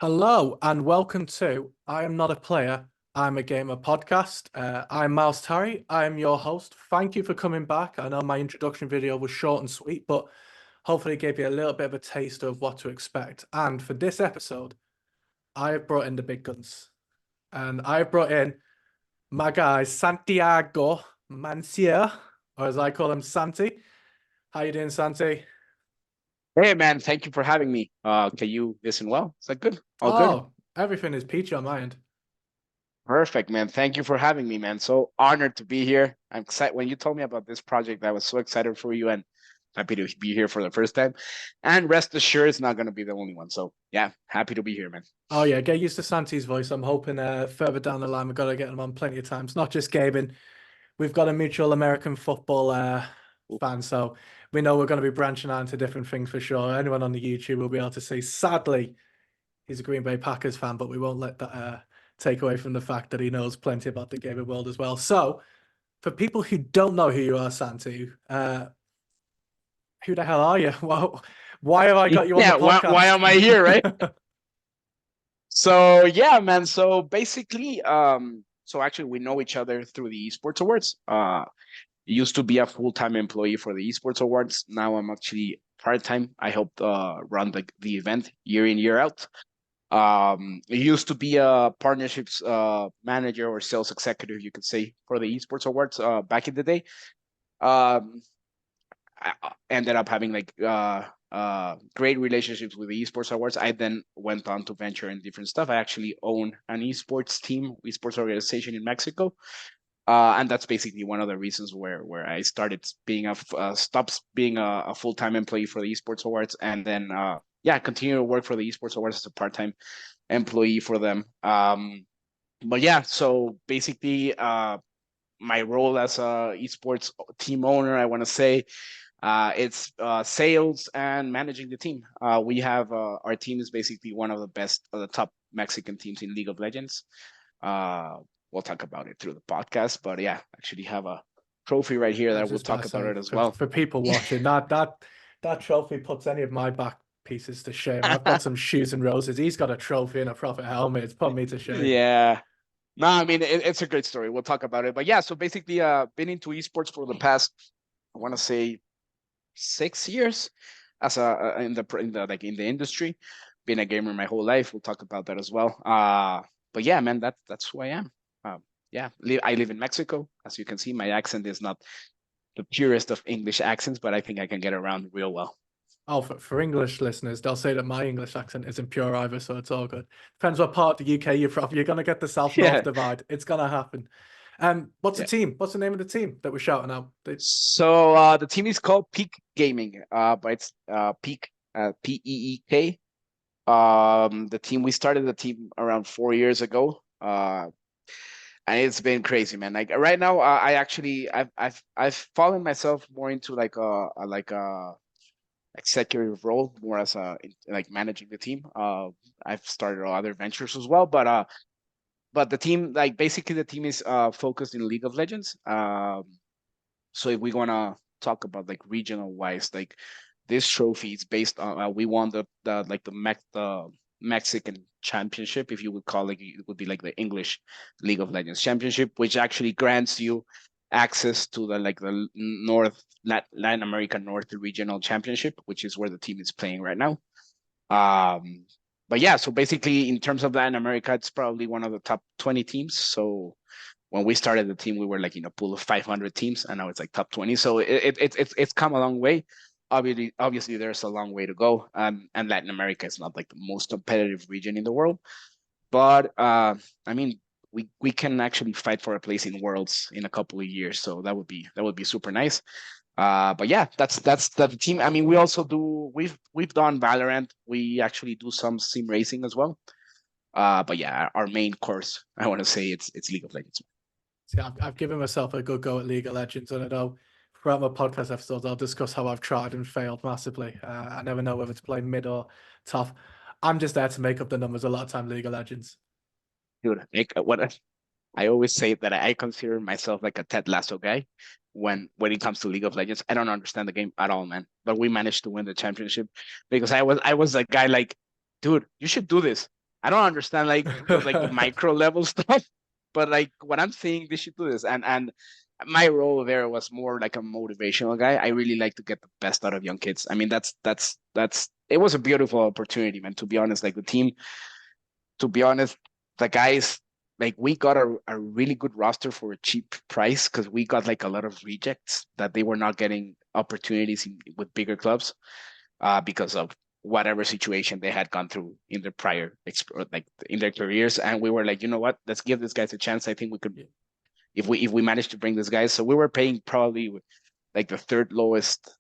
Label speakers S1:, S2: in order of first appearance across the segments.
S1: Hello and welcome to I Am Not a Player, I'm a Gamer podcast. I'm Miles Tarry. I am your host. Thank you for coming back. I know my introduction video was short and sweet, but hopefully it gave you a little bit of a taste of what to expect. And for this episode, I have brought in the big guns. And I have brought in my guy, Santiago Mansur, or as I call him, Santi. How you doing, Santi?
S2: Hey man, thank you for having me. Can you listen well? Is that good? All good?
S1: Oh, everything is peachy on my end.
S2: Perfect, man. Thank you for having me, man. So honored to be here. I'm excited when you told me about this project. I was so excited for you and happy to be here for the first time. And rest assured, it's not going to be the only one. So yeah, happy to be here, man.
S1: Oh yeah, get used to Santi's voice. I'm hoping further down the line we've got to get him on plenty of times. Not just gaming. We've got a mutual American football fan, so we know we're going to be branching out into different things for sure. Anyone on the YouTube will be able to see. Sadly, he's a Green Bay Packers fan, but we won't let that take away from the fact that he knows plenty about the gaming world as well. So, for people who don't know who you are, Santi, who the hell are you? Well, why have I got you on the
S2: Yeah, why
S1: podcast?
S2: am I here, right? So yeah, man. So basically, so actually we know each other through the esports awards. Used to be a full-time employee for the esports awards. Now I'm actually part-time. I helped run the event year in, year out. It used to be a partnerships manager or sales executive, you could say, for the esports awards back in the day. Um, I ended up having great relationships with the esports awards. I then went on to venture in different stuff. I actually own an esports team, esports organization in Mexico. And that's basically one of the reasons where I started being stops being a full time employee for the esports awards, and then continue to work for the esports awards as a part time employee for them. But yeah, so basically, my role as a esports team owner, I want to say, it's sales and managing the team. We have our team is basically one of the best, the top Mexican teams in League of Legends. Uh, we'll talk about it through the podcast, but yeah, actually have a trophy right here
S1: I was
S2: that we'll
S1: just about
S2: talk
S1: to
S2: about
S1: say
S2: it as well.
S1: for people watching that trophy puts any of my back pieces to shame. I've got some shoes and roses. He's got a trophy and a profit helmet. It's put me to shame.
S2: Yeah. No, I mean it's a great story. We'll talk about it. But yeah, so basically been into esports for the past, I want to say, 6 years as in the industry. Been a gamer my whole life. We'll talk about that as well. But yeah, man, that's who I am. Yeah, I live in Mexico. As you can see, my accent is not the purest of English accents, but I think I can get around real well.
S1: Oh, for English listeners, they'll say that my English accent isn't pure either, so it's all good. Depends what part of the UK you're from. You're gonna get the South-North
S2: Yeah,
S1: divide. It's gonna happen. What's the
S2: yeah.
S1: team? What's the name of the team that we're shouting out?
S2: So the team is called Peak Gaming, but it's Peak Peek. The team we started the team around 4 years ago. And it's been crazy, man. Like right now, I actually I've fallen myself more into like a executive role, more as like managing the team. I've started other ventures as well, but the team, like basically the team is focused in League of Legends. So if we wanna talk about like regional wise, like this trophy is based on we won the Mexican championship, if you would call it would be like the English League of Legends championship, which actually grants you access to the Latin America North regional championship, which is where the team is playing right now. Um, but yeah, so basically in terms of Latin America, it's probably one of the top 20 teams. So when we started the team, we were like in a pool of 500 teams, and now it's like top 20. So it's come a long way. Obviously, there's a long way to go. And Latin America is not like the most competitive region in the world, but I mean, we can actually fight for a place in Worlds in a couple of years. So that would be super nice. But yeah, that's the team. I mean, we've done Valorant. We actually do some sim racing as well. But yeah, our main course, I want to say it's League of Legends.
S1: See, I've given myself a good go at League of Legends, and I know throughout my podcast episodes I'll discuss how I've tried and failed massively. I never know whether to play mid or tough. I'm just there to make up the numbers a lot of time. League of Legends.
S2: Dude, what I always say that I consider myself like a Ted Lasso guy when it comes to League of Legends. I don't understand the game at all, man. But we managed to win the championship because I was a guy like, dude, you should do this. I don't understand like the micro level stuff, but like what I'm saying, they should do this. And my role there was more like a motivational guy. I really like to get the best out of young kids. I mean, that's it was a beautiful opportunity, man. To be honest, like the team, to be honest, the guys, like we got a really good roster for a cheap price because we got like a lot of rejects that they were not getting opportunities with bigger clubs because of whatever situation they had gone through in their like in their careers. And we were like, you know what, let's give these guys a chance. I think we could, if we manage to bring these guys. So we were paying probably like the third lowest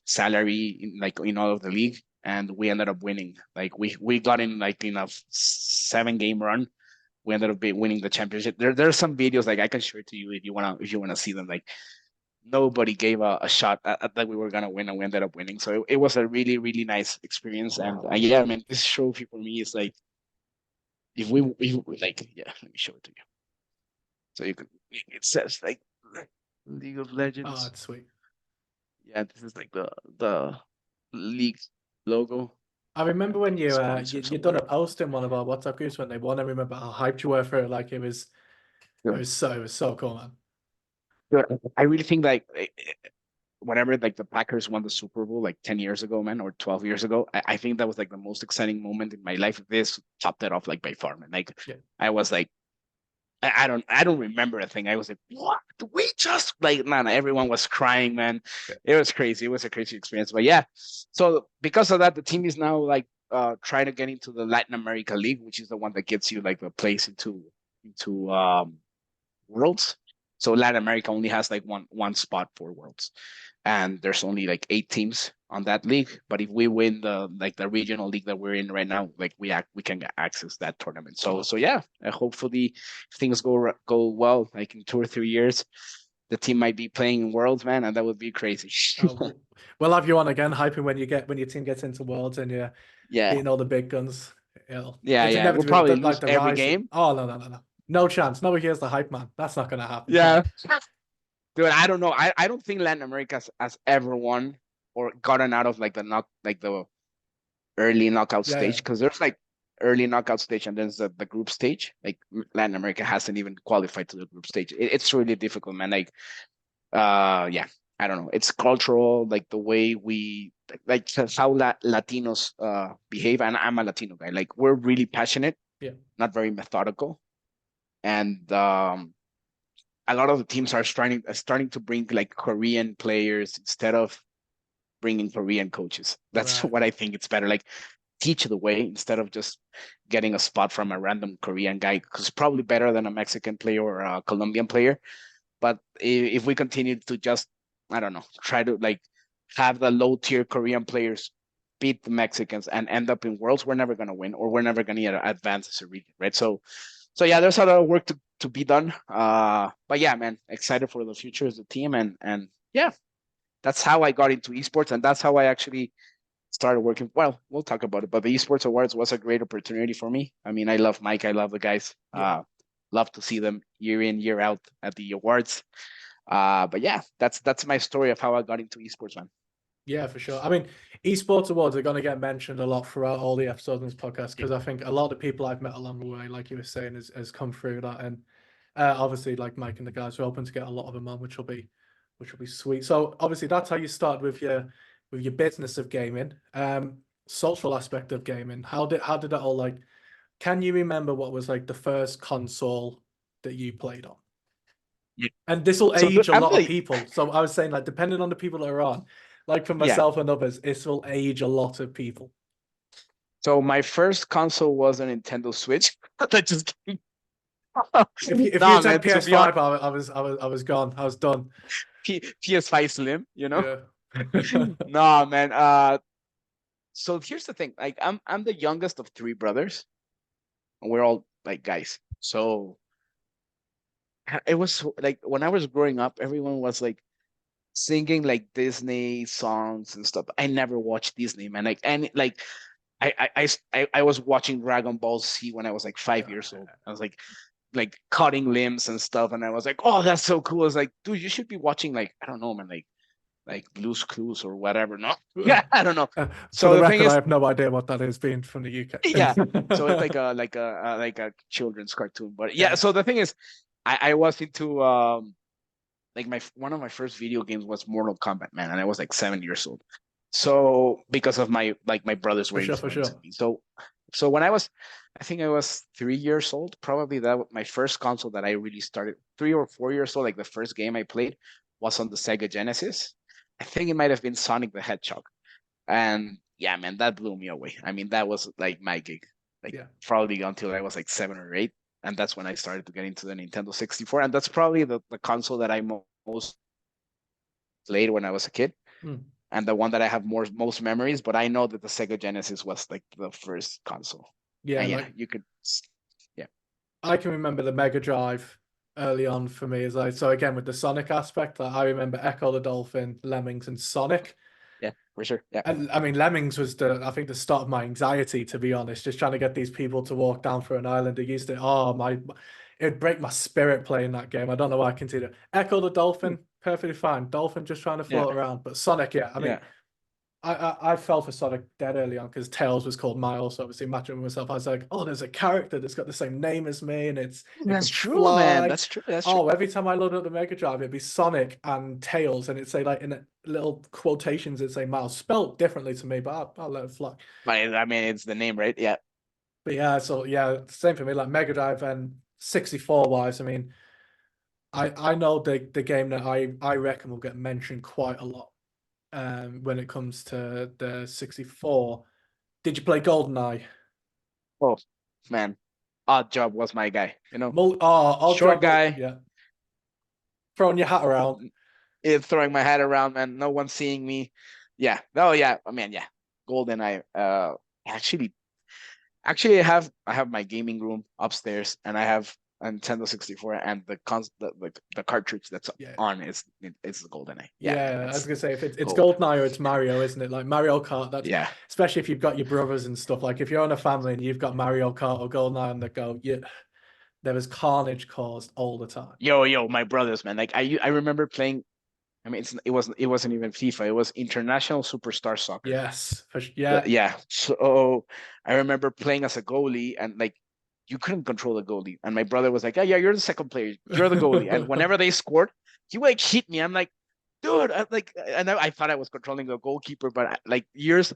S2: salary in all of the league, and we ended up winning. Like we got in like in a 7 game run. We ended up winning the championship. There's some videos like I can share to you if you wanna see them. Like nobody gave a shot at that we were gonna win, and we ended up winning. So it was a really really nice experience. And yeah, I mean, this trophy for me is like if we like, yeah, let me show it to you. So you can, it says like League of
S1: Oh,
S2: Legends.
S1: it's sweet.
S2: Yeah, this is like the league logo.
S1: I remember when
S2: Sponsor
S1: you done a
S2: somewhere.
S1: post in one of our WhatsApp groups when they won. I remember how hyped you were for it. Like
S2: Yeah.
S1: it was so cool, man.
S2: Yeah, I really think like whenever like the Packers won the Super Bowl like 10 years ago, man, or 12 years ago, I think that was like the most exciting moment in my life. This topped it off like by far, man. Like
S1: Yeah.
S2: I was like, I don't remember a thing. I was like, what? We just like, man, everyone was crying, man.
S1: Yeah.
S2: It was crazy. It was a crazy experience. But yeah, so because of that, the team is now like trying to get into the Latin America League, which is the one that gets you like the place into Worlds. So Latin America only has like one spot for Worlds, and there's only like 8 teams on that league. But if we win the regional league that we're in right now, like we can access that tournament. So yeah, hopefully things go well. Like in 2 or 3 years, the team might be playing in Worlds, man, and that would be crazy.
S1: We'll have you on again, hyping when your team gets into Worlds and you're
S2: Yeah,
S1: beating all the big guns.
S2: yeah,
S1: It's
S2: yeah. We'll
S1: inevitable
S2: probably
S1: that like
S2: lose
S1: the
S2: every
S1: rise.
S2: game.
S1: Oh no. No chance. Nobody here's the hype man. That's not gonna happen. Come
S2: Yeah,
S1: on.
S2: dude. I don't know. I don't think Latin America has ever won or gotten out of like the early knockout
S1: Yeah.
S2: stage, because there's like early knockout stage and there's the group stage. Like Latin America hasn't even qualified to the group stage. It's really difficult, man. Like yeah, I don't know. It's cultural, like the way we like how Latinos behave. And I'm a Latino guy. Like we're really passionate,
S1: Yeah.
S2: not very methodical, and a lot of the teams are starting to bring like Korean players instead of bringing Korean coaches. That's
S1: Right.
S2: what I think it's better. Like teach the way instead of just getting a spot from a random Korean guy, who's probably better than a Mexican player or a Colombian player. But if we continue to just, I don't know, try to like have the low tier Korean players beat the Mexicans and end up in Worlds, we're never gonna win, or we're never gonna advance as a region, right? So yeah, there's a lot of work to be done. But yeah, man, excited for the future as a team, and yeah, that's how I got into esports, and that's how I actually started working. Well, we'll talk about it, but the esports awards was a great opportunity for me. I mean, I love Mike, I love the guys.
S1: Yeah.
S2: Love to see them year in year out at the awards. But yeah, that's my story of how I got into esports, man.
S1: Yeah, for sure. I mean, esports awards are going to get mentioned a lot throughout all the episodes in this podcast because I think a lot of people I've met along the way, like you were saying, has come through that, and obviously, like Mike and the guys are hoping to get a lot of them on, which will be sweet. So obviously, that's how you start with your business of gaming, social aspect of gaming. How did that all like? Can you remember what was like the first console that you played on?
S2: Yeah.
S1: And this will
S2: So
S1: age a
S2: I'm
S1: lot of
S2: like,
S1: people. So I was saying, like, depending on the people that are on, like for
S2: yeah.
S1: myself and others, this will age a lot of people.
S2: So my first console was a Nintendo Switch. That just
S1: If you
S2: nah,
S1: said
S2: man. To be honest,
S1: PS5, I was gone. I was done.
S2: PS5 Slim, you know.
S1: Yeah.
S2: Nah, man. So here's the thing. Like, I'm the youngest of 3 brothers, and we're all like guys. So it was like when I was growing up, everyone was like singing like Disney songs and stuff. I never watched Disney, man. Like, and like I was watching Dragon Ball Z when I was like 5 years old. I was like cutting limbs and stuff, and I was like, oh, that's so cool. I was like, dude, you should be watching, like, I don't know, man, like like Blue's Clues or whatever. No, yeah, I don't know.
S1: For
S2: So
S1: the
S2: the thing
S1: record, I
S2: is,
S1: have no idea what that is, being from the UK.
S2: yeah. So it's like a children's cartoon, but yeah.
S1: Yeah.
S2: So the thing is, I was into like one of my first video games was Mortal Kombat, man, and I was like 7 years old. So because of my brothers were
S1: For
S2: influencing
S1: sure.
S2: me. So when I think I was 3 years old, probably my first console that I really started 3 or 4 years old. Like the first game I played was on the Sega Genesis. I think it might have been Sonic the Hedgehog, and yeah, man, that blew me away. I mean, that was like my gig, like
S1: Yeah.
S2: probably until I was like 7 or 8, and that's when I started to get into the Nintendo 64, and that's probably the console that I most played when I was a kid,
S1: Mm.
S2: and the one that I have most memories. But I know that the Sega Genesis was like the first console.
S1: Yeah,
S2: And yeah,
S1: like
S2: you could, yeah,
S1: I can remember the Mega Drive early on for me. Is like, so again with the Sonic aspect, like, I remember Echo the Dolphin, Lemmings, and Sonic.
S2: yeah, for sure, yeah,
S1: And I mean, Lemmings was I think the start of my anxiety, to be honest, just trying to get these people to walk down for an island. It used to, it'd break my spirit playing that game. I don't know why I continue. Echo the Dolphin, perfectly fine. Dolphin just trying to
S2: yeah,
S1: float around. But Sonic, yeah, I mean,
S2: yeah.
S1: I fell for Sonic dead early on because Tails was called Miles. So obviously, imagine myself, I was like, oh, there's a character that's got the same name as me, and it
S2: That's
S1: can
S2: true, man.
S1: fly.
S2: That's true. That's true.
S1: Oh, every time I load up the Mega Drive, it'd be Sonic and Tails, and it'd say like in little quotations, it'd say Miles, spelled differently to me, but I'll let it fly.
S2: But I mean, it's the name, right? Yeah.
S1: But yeah, so yeah, same for me. Like Mega Drive and 64 wise, I mean, I know the game that I reckon will get mentioned quite a lot. When it comes to the 64. Did you play GoldenEye?
S2: Oh, man. Odd Job was my guy.
S1: Odd
S2: Short
S1: job,
S2: guy,
S1: yeah. Throwing your hat around.
S2: throwing my hat around, man. No one seeing me. Yeah. Oh, yeah. I mean, yeah. GoldenEye. Actually, I have my gaming room upstairs, and I have a Nintendo 64, and the cartridge that's
S1: Yeah.
S2: on is the GoldenEye. Yeah, man.
S1: Yeah, I was
S2: That's
S1: gonna say if it's
S2: gold.
S1: GoldenEye or it's Mario, isn't it? Like Mario Kart, that's
S2: Yeah.
S1: especially if you've got your brothers and stuff. Like if you're in a family and you've got Mario Kart or GoldenEye on the go, yeah, there was carnage caused all the time.
S2: Yo, my brothers, man. Like I remember playing. I mean, it wasn't even FIFA. It was International Superstar Soccer.
S1: Yes, yeah.
S2: Yeah. So I remember playing as a goalie, and like you couldn't control the goalie. And my brother was like, yeah, you're the second player. You're the goalie. And whenever they scored, he would like hit me. I'm like, dude, I thought I was controlling the goalkeeper, but like years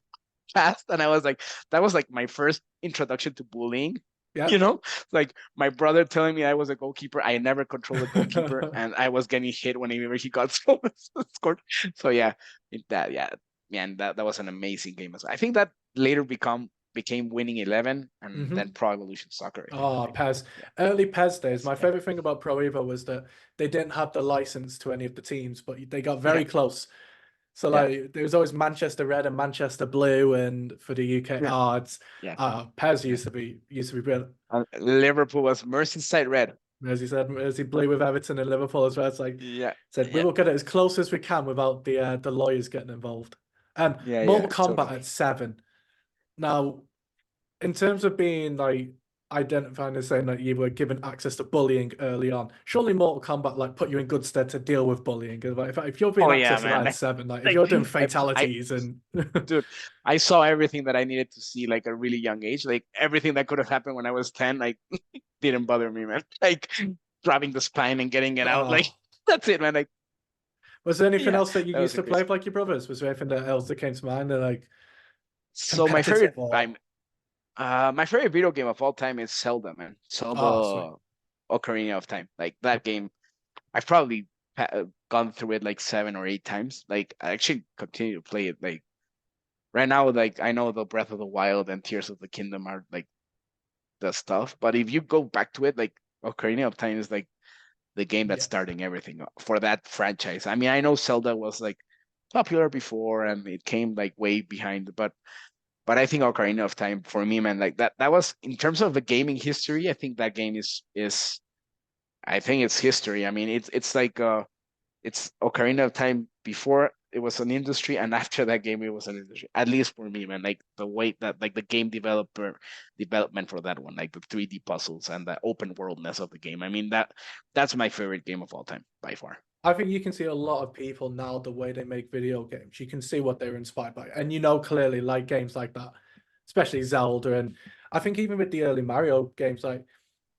S2: passed, and I was like, that was like my first introduction to bullying.
S1: Yeah.
S2: You know, like my brother telling me I was a goalkeeper. I never controlled a goalkeeper, and I was getting hit whenever he got scored. So yeah, yeah, man, that was an amazing game as well. I think that later became Winning 11, and then
S1: Hmm.
S2: Pro Evolution Soccer. I think.
S1: Oh, PES.
S2: Yeah,
S1: Early PES days. My
S2: yeah,
S1: favorite thing about Pro Evo was that they didn't have the license to any of the teams, but they got
S2: yeah,
S1: very close. So
S2: yeah,
S1: like there was always Manchester Red and Manchester Blue, and for the UK,
S2: yeah,
S1: it's
S2: yeah.
S1: PES
S2: Yeah.
S1: used to be brilliant.
S2: Liverpool was Merseyside Red.
S1: As he said, as he Blue with Everton and Liverpool as well. It's like
S2: Yeah,
S1: said we
S2: yeah,
S1: will get it as close as we can without the lawyers getting involved.
S2: yeah,
S1: Mortal
S2: yeah,
S1: Kombat
S2: totally.
S1: at 7. Now, in terms of being like identifying as saying that you were given access to bullying early on, surely Mortal Kombat like put you in good stead to deal with bullying. 'Cause, like, if you're being
S2: Oh yeah,
S1: access to that
S2: man.
S1: at 7, like if
S2: Like
S1: you're doing
S2: I
S1: fatalities and
S2: dude, I saw everything that I needed to see like a really young age. Like everything that could have happened when I was 10, like didn't bother me, man. Like grabbing the spine and getting it out. Like
S1: oh,
S2: that's it, man. Like
S1: was there anything
S2: yeah,
S1: else that you
S2: that was
S1: used
S2: a
S1: to play
S2: crazy.
S1: with like your brothers? Was there anything else that came to mind that like
S2: So
S1: competitive or
S2: my favorite video game of all time is Zelda, man.
S1: oh sweet.
S2: Zelda Ocarina of Time. Like that game, I've probably gone through it like 7 or 8 times. Like I actually continue to play it. Like right now, like I know the Breath of the Wild and Tears of the Kingdom are like the stuff. But if you go back to it, like Ocarina of Time is like the game that's
S1: Yes.
S2: starting everything for that franchise. I mean, I know Zelda was like popular before and it came like way behind, but I think Ocarina of Time for me, man, like that was in terms of the gaming history. I think that game is I think it's history. I mean, it's like it's Ocarina of Time before it was an industry, and after that game, it was an industry. At least for me, man. Like the way that like the game development for that one, like the 3D puzzles and the open worldness of the game. I mean that's my favorite game of all time by far.
S1: I think you can see a lot of people now the way they make video games. You can see what they were inspired by, and you know clearly like games like that, especially Zelda, and I think even with the early Mario games, like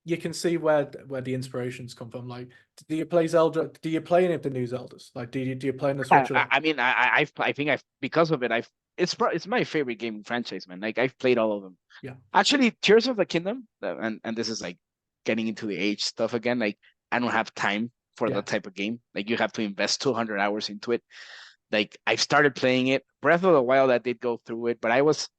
S1: you can see where the inspirations come from. Like, do you play Zelda? Do you play any of the new Zeldas? Like, do you play on the Switch at all?
S2: I mean, I think I've because of it, it's my favorite game franchise, man. Like I've played all of them.
S1: Yeah,
S2: Actually, Tears of the Kingdom, and this is like getting into the age stuff again. Like I don't have time for
S1: yeah,
S2: that type of game. Like you have to invest 200 hours into it. Like I've started playing it. Breath of the Wild, I did go through it, but I was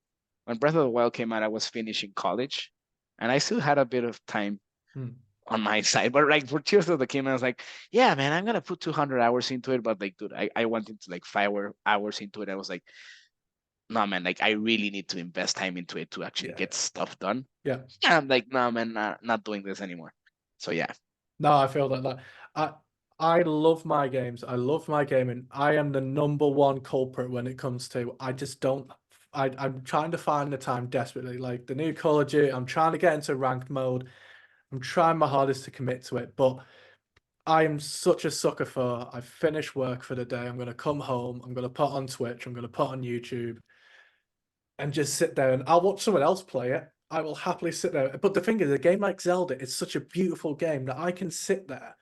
S2: when Breath of the Wild came out, I was finishing college, and I still had a bit of time
S1: hmm.
S2: on my side. But like for Tears of the Kingdom, I was like, yeah, man, I'm gonna put 200 hours into it. But like, dude, I went into like 5 hours into it. I was like, no, man, like I really need to invest time into it to actually
S1: Yeah,
S2: get stuff done.
S1: yeah.
S2: Yeah, I'm like, no, man, not doing this anymore. So yeah,
S1: No, I feel that. Like, I I love my games. I love my gaming. I am the number one culprit when it comes to. I just don't. I'm trying to find the time desperately. Like the new Call of Duty, I'm trying to get into ranked mode. I'm trying my hardest to commit to it, but I am such a sucker for. I finish work for the day. I'm gonna come home. I'm gonna put on Twitch. I'm gonna put on YouTube and just sit there and I'll watch someone else play it. I will happily sit there. But the thing is, a game like Zelda, it's such a beautiful game that I can sit there.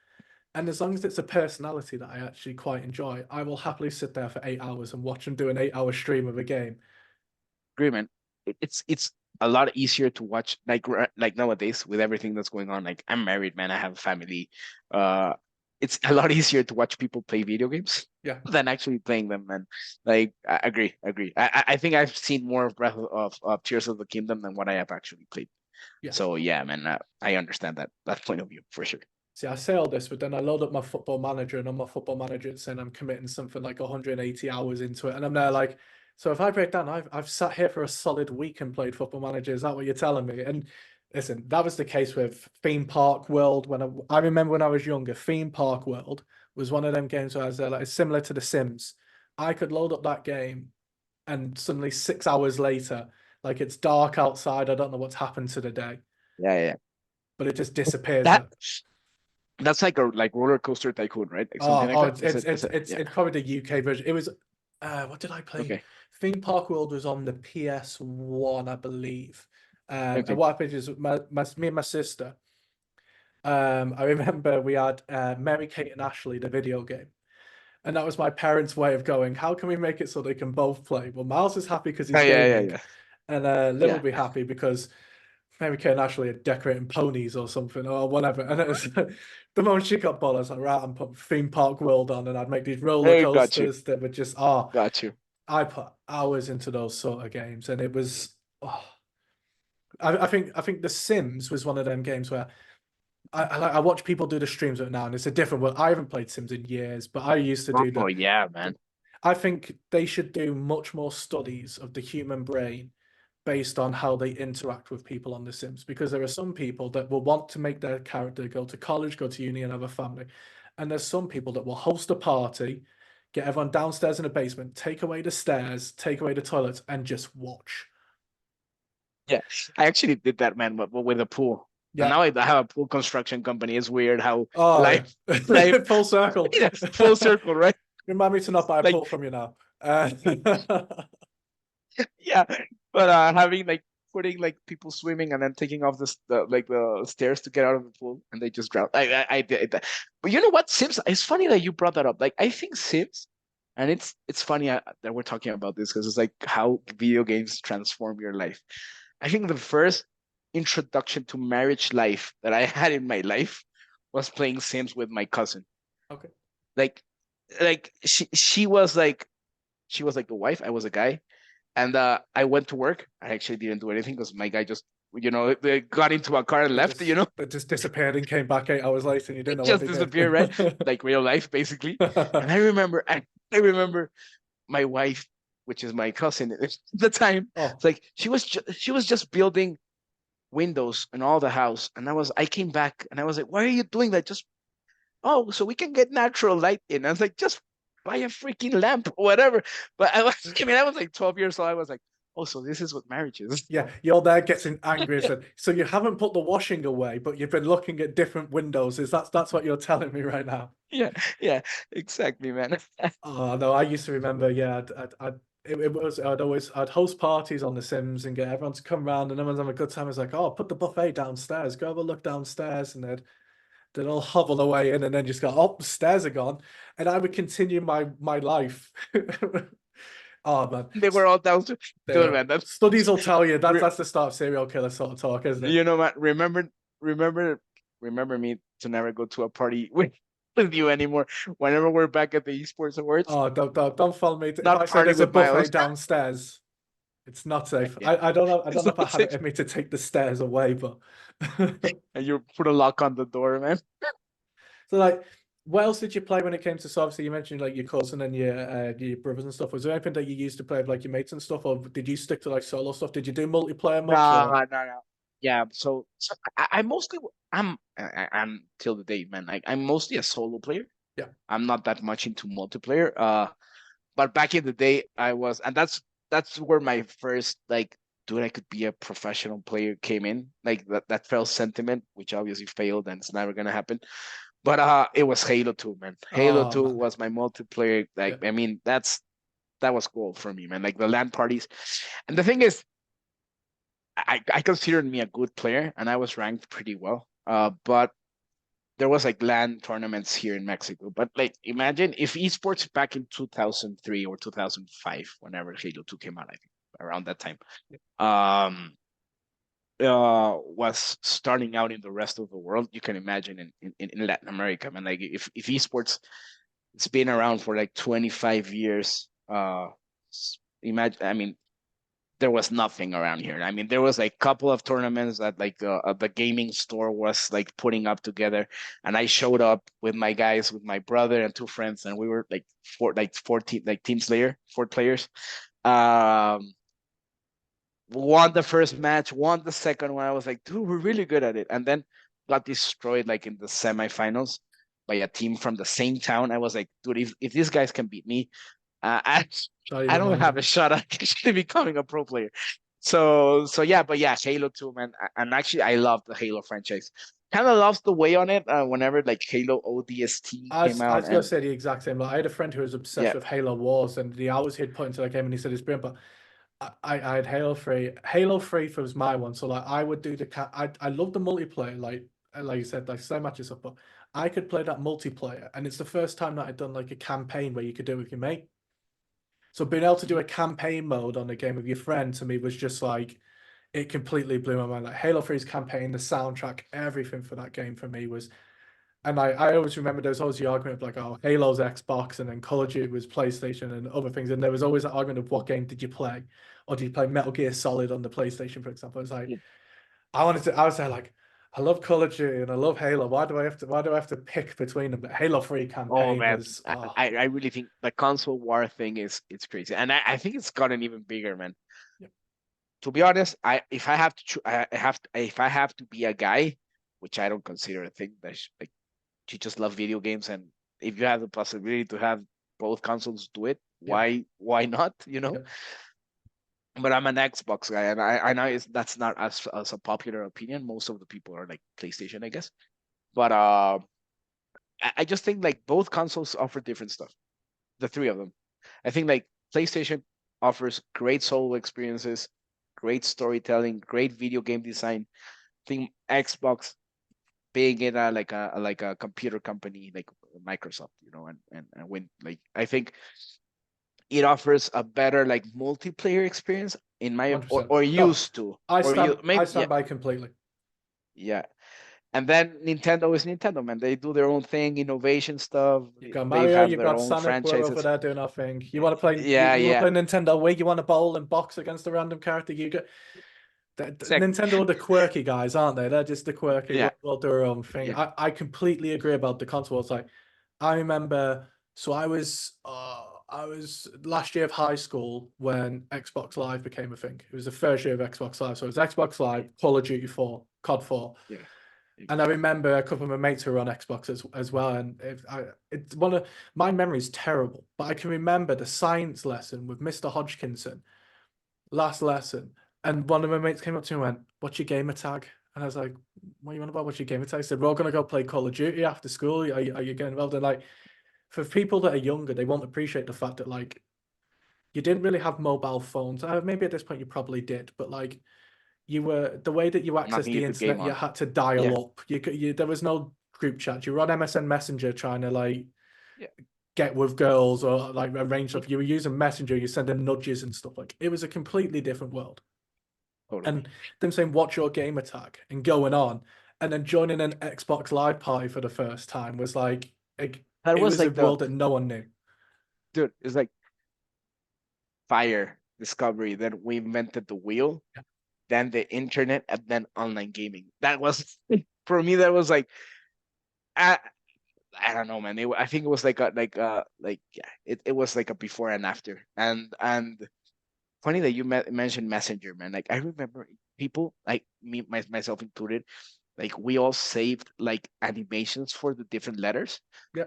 S1: And as long as it's a personality that I actually quite enjoy, I will happily sit there for 8 hours and watch them do an 8 hour stream of a game.
S2: agree, man. It's a lot easier to watch like nowadays with everything that's going on. Like I'm married, man. I have a family. Uh, it's a lot easier to watch people play video games
S1: Yeah,
S2: than actually playing them, man. Like I agree. I think I've seen more of of Tears of the Kingdom than what I have actually played.
S1: yeah.
S2: So yeah, man, I understand that point of view for sure.
S1: See, I say all this, but then I load up my football manager, and on my football manager, it's saying I'm committing something like 180 hours into it. And I'm there like, so if I break down, I've sat here for a solid week and played football manager. Is that what you're telling me? And listen, that was the case with Theme Park World. When I remember when I was younger, Theme Park World was one of them games where I was there, like, it's similar to The Sims. I could load up that game, and suddenly 6 hours later, like it's dark outside. I don't know what's happened to the day,
S2: Yeah.
S1: but it just disappears.
S2: That that's like a like roller coaster tycoon, right? Like something like that.
S1: It's
S2: Is
S1: it's
S2: it? Is
S1: it's
S2: it?
S1: it's
S2: Yeah.
S1: it's probably the UK version. It was what did I play?
S2: Okay.
S1: Theme Park World was on the PS1, I believe. And
S2: Okay.
S1: what happened is me and my sister. I remember we had Mary Kate and Ashley, the video game, and that was my parents' way of going. How can we make it so they can both play? Well, Miles is happy because
S2: Oh
S1: he's
S2: yeah.
S1: gaming, and Liv will
S2: Yeah.
S1: be happy because Mary Kay and Ashley are decorating ponies or something or whatever. And it was the moment she got bored, I was like, right, I'm putting Theme Park World on and I'd make these roller
S2: Hey, got you.
S1: coasters that were just,
S2: Got you.
S1: I put hours into those sort of games. And it was, I think The Sims was one of them games where I watch people do the streams of it now and it's a different world. I haven't played Sims in years, but I used to do
S2: Oh yeah, man.
S1: I think they should do much more studies of the human brain based on how they interact with people on The Sims. Because there are some people that will want to make their character go to college, go to uni, and have a family. And there's some people that will host a party, get everyone downstairs in the basement, take away the stairs, take away the toilets, and just watch.
S2: Yeah, I actually did that, man, but with a pool. And
S1: Yeah.
S2: now I have a pool construction company. It's weird how
S1: Oh,
S2: life, life,
S1: full circle.
S2: yeah, full circle, right?
S1: Remind me to not buy a
S2: Like,
S1: pool from you now.
S2: yeah, but having like putting like people swimming and then taking off the stairs to get out of the pool and they just drown. I did that. But you know what, Sims? It's funny that you brought that up. Like, I think Sims, and it's funny that we're talking about this because it's like how video games transform your life. I think the first introduction to marriage life that I had in my life was playing Sims with my cousin.
S1: Okay.
S2: Like she was like the wife, I was a guy, and I went to work. I actually didn't do anything because my guy just they got into a car and left.
S1: They just disappeared and came back 8 hours later, and you didn't know what
S2: Just
S1: they did.
S2: disappeared, right? Like real life, basically. And I remember my wife, which is my cousin at the time.
S1: Oh,
S2: It's like she was just building windows in all the house, and I came back and I was like, why are you doing that? Just so we can get natural light in. I was like, just buy a freaking lamp or whatever. But I mean, I was like 12 years old. I was like, oh, so this is what marriage is.
S1: Yeah, you're there getting angry. So you haven't put the washing away, but you've been looking at different windows. That's what you're telling me right now?
S2: Yeah, exactly, man.
S1: Oh no, I used to remember. Yeah, I'd host parties on The Sims and get everyone to come around and everyone's having a good time. It's like, oh, put the buffet downstairs. Go have a look downstairs, and they'd all hobble their way in, and then just go, oh, the stairs are gone, and I would continue my life. Oh man,
S2: They were all down to dude, man.
S1: studies will tell you that's the start of serial killer sort of talk, isn't it?
S2: You know what? Remember me to never go to a party with you anymore. Whenever we're back at the esports awards,
S1: Oh, don't follow me. If I
S2: not
S1: say
S2: party
S1: there's a
S2: with my own.
S1: buffet downstairs, it's not safe.
S2: Yeah,
S1: I don't know. I
S2: it's
S1: don't know if I
S2: not
S1: have it
S2: safe.
S1: in me to take the stairs away, but
S2: And you put a lock on the door, man.
S1: so like, what else did you play when it came to? So obviously, you mentioned like your cousin and your brothers and stuff. Was there anything that you used to play with like your mates and stuff, or did you stick to like solo stuff? Did you do multiplayer much?
S2: No,
S1: Or
S2: no. Yeah, so I mostly I'm till the day, man. I'm mostly a solo player.
S1: yeah,
S2: I'm not that much into multiplayer. But back in the day, I was, and that's where my first like, dude, I could be a professional player came in. Like that felt sentiment, which obviously failed, and it's never gonna happen. But it was Halo 2, man. Halo
S1: oh
S2: 2
S1: man,
S2: was my multiplayer.
S1: yeah,
S2: Like, I mean, that was gold for me, man. Like the LAN parties. And the thing is, I considered me a good player and I was ranked pretty well. But there was like LAN tournaments here in Mexico. But like imagine if esports back in 2003 or 2005, whenever Halo 2 came out, I think around that time. Um was starting out in the rest of the world. You can imagine in Latin America, man. Like if esports it's been around for like 25 years. Imagine, I mean, there was nothing around here. I mean, there was like a couple of tournaments that like the gaming store was like putting up together, and I showed up with my guys, with my brother and two friends, and we were like 14 like team slayer, 4 players. Um, won the first match, won the second one. I was like, dude, we're really good at it, and then got destroyed like in the semifinals by a team from the same town. I was like, dude, if these guys can beat me, uh, I
S1: not
S2: I
S1: even
S2: don't have a
S1: lying.
S2: shot at actually becoming a pro player. So yeah, but yeah, Halo 2, man. And actually I love the Halo franchise. Kind of lost the way on it whenever like Halo ODST came
S1: I
S2: out.
S1: was gonna
S2: And
S1: say the exact same. Like, I had a friend who was obsessed
S2: yeah,
S1: with Halo Wars, and the hours he'd put into that game, and he said it's brilliant. But I had Halo 3. Halo 3 was my one. So like I would do I love the multiplayer, like you said, like same matches up, but I could play that multiplayer, and it's the first time that I'd done like a campaign where you could do it with your mate. So being able to do a campaign mode on a game with your friend to me was just like it completely blew my mind. Like Halo 3's campaign, the soundtrack, everything for that game for me was, and I always remember there was always the argument of like, oh, Halo's Xbox and then Call of Duty was PlayStation and other things. And there was always that argument of what game did you play? Or did you play Metal Gear Solid on the PlayStation, for example? It's like
S2: yeah.
S1: I was there like, I love Call of Duty and I love Halo. Why do I have to pick between them? But Halo 3
S2: Oh
S1: campaign
S2: man,
S1: was
S2: I really think the console war thing is it's crazy, and I think it's gotten even bigger, man.
S1: yeah,
S2: To be honest, I if I have to I have to, if I have to be a guy, which I don't consider a thing, that like you just love video games, and if you have the possibility to have both consoles do it,
S1: yeah,
S2: why not? You know.
S1: yeah.
S2: But I'm an Xbox guy, and I know that's not as a popular opinion. Most of the people are like PlayStation, I guess. But I just think like both consoles offer different stuff. The three of them. I think like PlayStation offers great solo experiences, great storytelling, great video game design. I think Xbox being in like a computer company like Microsoft, you know, and when like I think it offers a better like multiplayer experience in my
S1: 100%.
S2: or
S1: No,
S2: used to or you
S1: I
S2: maybe yeah,
S1: stand by completely.
S2: yeah. And then Nintendo is Nintendo, man. They do their own thing, innovation stuff.
S1: You've got
S2: They
S1: Mario,
S2: have
S1: you've
S2: their
S1: got
S2: own
S1: Sonic, we're over
S2: franchises.
S1: there doing our thing. You want to play
S2: Yeah,
S1: you want to
S2: yeah,
S1: play Nintendo Wii, you want to bowl and box against a random character, you get
S2: exactly.
S1: Nintendo are the quirky guys, aren't they? They're just the quirky.
S2: Yeah,
S1: We'll do our own thing.
S2: yeah.
S1: I completely agree about the consoles. Like, I remember, so I was last year of high school when Xbox Live became a thing. It was the first year of Xbox Live, so it was Xbox Live, Call of Duty 4, COD 4,
S2: Yeah.
S1: And I remember a couple of my mates who were on Xbox as well. And it's one of my memory's terrible, but I can remember the science lesson with Mr. Hodgkinson, last lesson. And one of my mates came up to me and went, "What's your gamer tag?" And I was like, "What are you on about? What's your gamer tag?" He said, "We're all going to go play Call of Duty after school. Are you getting involved?" And like, for people that are younger, they won't appreciate the fact that like, you didn't really have mobile phones. Maybe at this point you probably did, but like, you were the way that you accessed
S2: Nothing
S1: the
S2: you could game
S1: internet, you
S2: on.
S1: had to
S2: Yeah.
S1: dial up. There was no group chat. You were on MSN Messenger trying to like
S2: Yeah.
S1: get with girls or like arrange
S2: Mm,
S1: stuff. You were using Messenger, you sending nudges and stuff. Like it was a completely different world.
S2: totally.
S1: And them saying what's your gamer tag and going on, and then joining an Xbox Live party for the first time was like
S2: That
S1: it
S2: was
S1: was a
S2: like the
S1: world that no one knew.
S2: dude. It's like fire discovery. Then we invented the wheel, then the internet, and then online gaming. That was for me. That was like I, I don't know, man. I think it was like yeah. It was like a before and after. And funny that you mentioned Messenger, man. Like I remember people like me, myself included. Like we all saved like animations for the different letters.
S1: Yeah.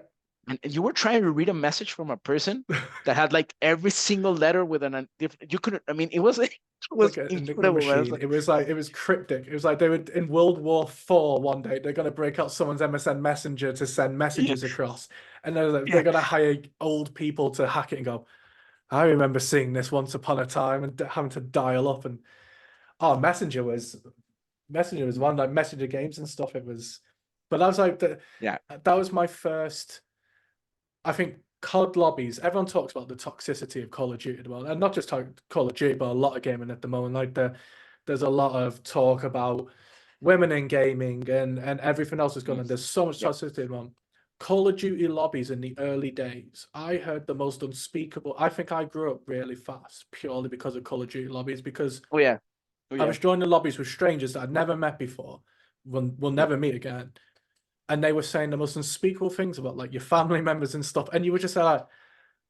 S2: And you were trying to read a message from a person that had like every single letter with an different. You couldn't. I mean, it was it
S1: Like
S2: was
S1: a Enigma
S2: incredible, man.
S1: machine. It was cryptic. It was like they were in World War IV one day. They're gonna break out someone's MSN Messenger to send
S2: Yeah,
S1: messages across, and they're
S2: yeah,
S1: gonna hire old people to hack it and go. I remember seeing this once upon a time and having to dial up and oh, Messenger was one like Messenger games and stuff. It was, but that was like
S2: yeah.
S1: that was my first. I think COD lobbies. Everyone talks about the toxicity of Call of Duty at the moment, and not just Call of Duty, but a lot of gaming at the moment. Like there's a lot of talk about women in gaming and everything else is going
S2: Mm,
S1: on. There's so much
S2: yep.
S1: toxicity on Call of Duty lobbies in the early days. I heard the most unspeakable. I think I grew up really fast purely because of Call of Duty lobbies because
S2: Oh yeah. Oh
S1: I
S2: yeah.
S1: was joining lobbies with strangers that I'd never met before. We'll
S2: Yep.
S1: never meet again, and they were saying the most unspeakable things about like your family members and stuff, and you were just like,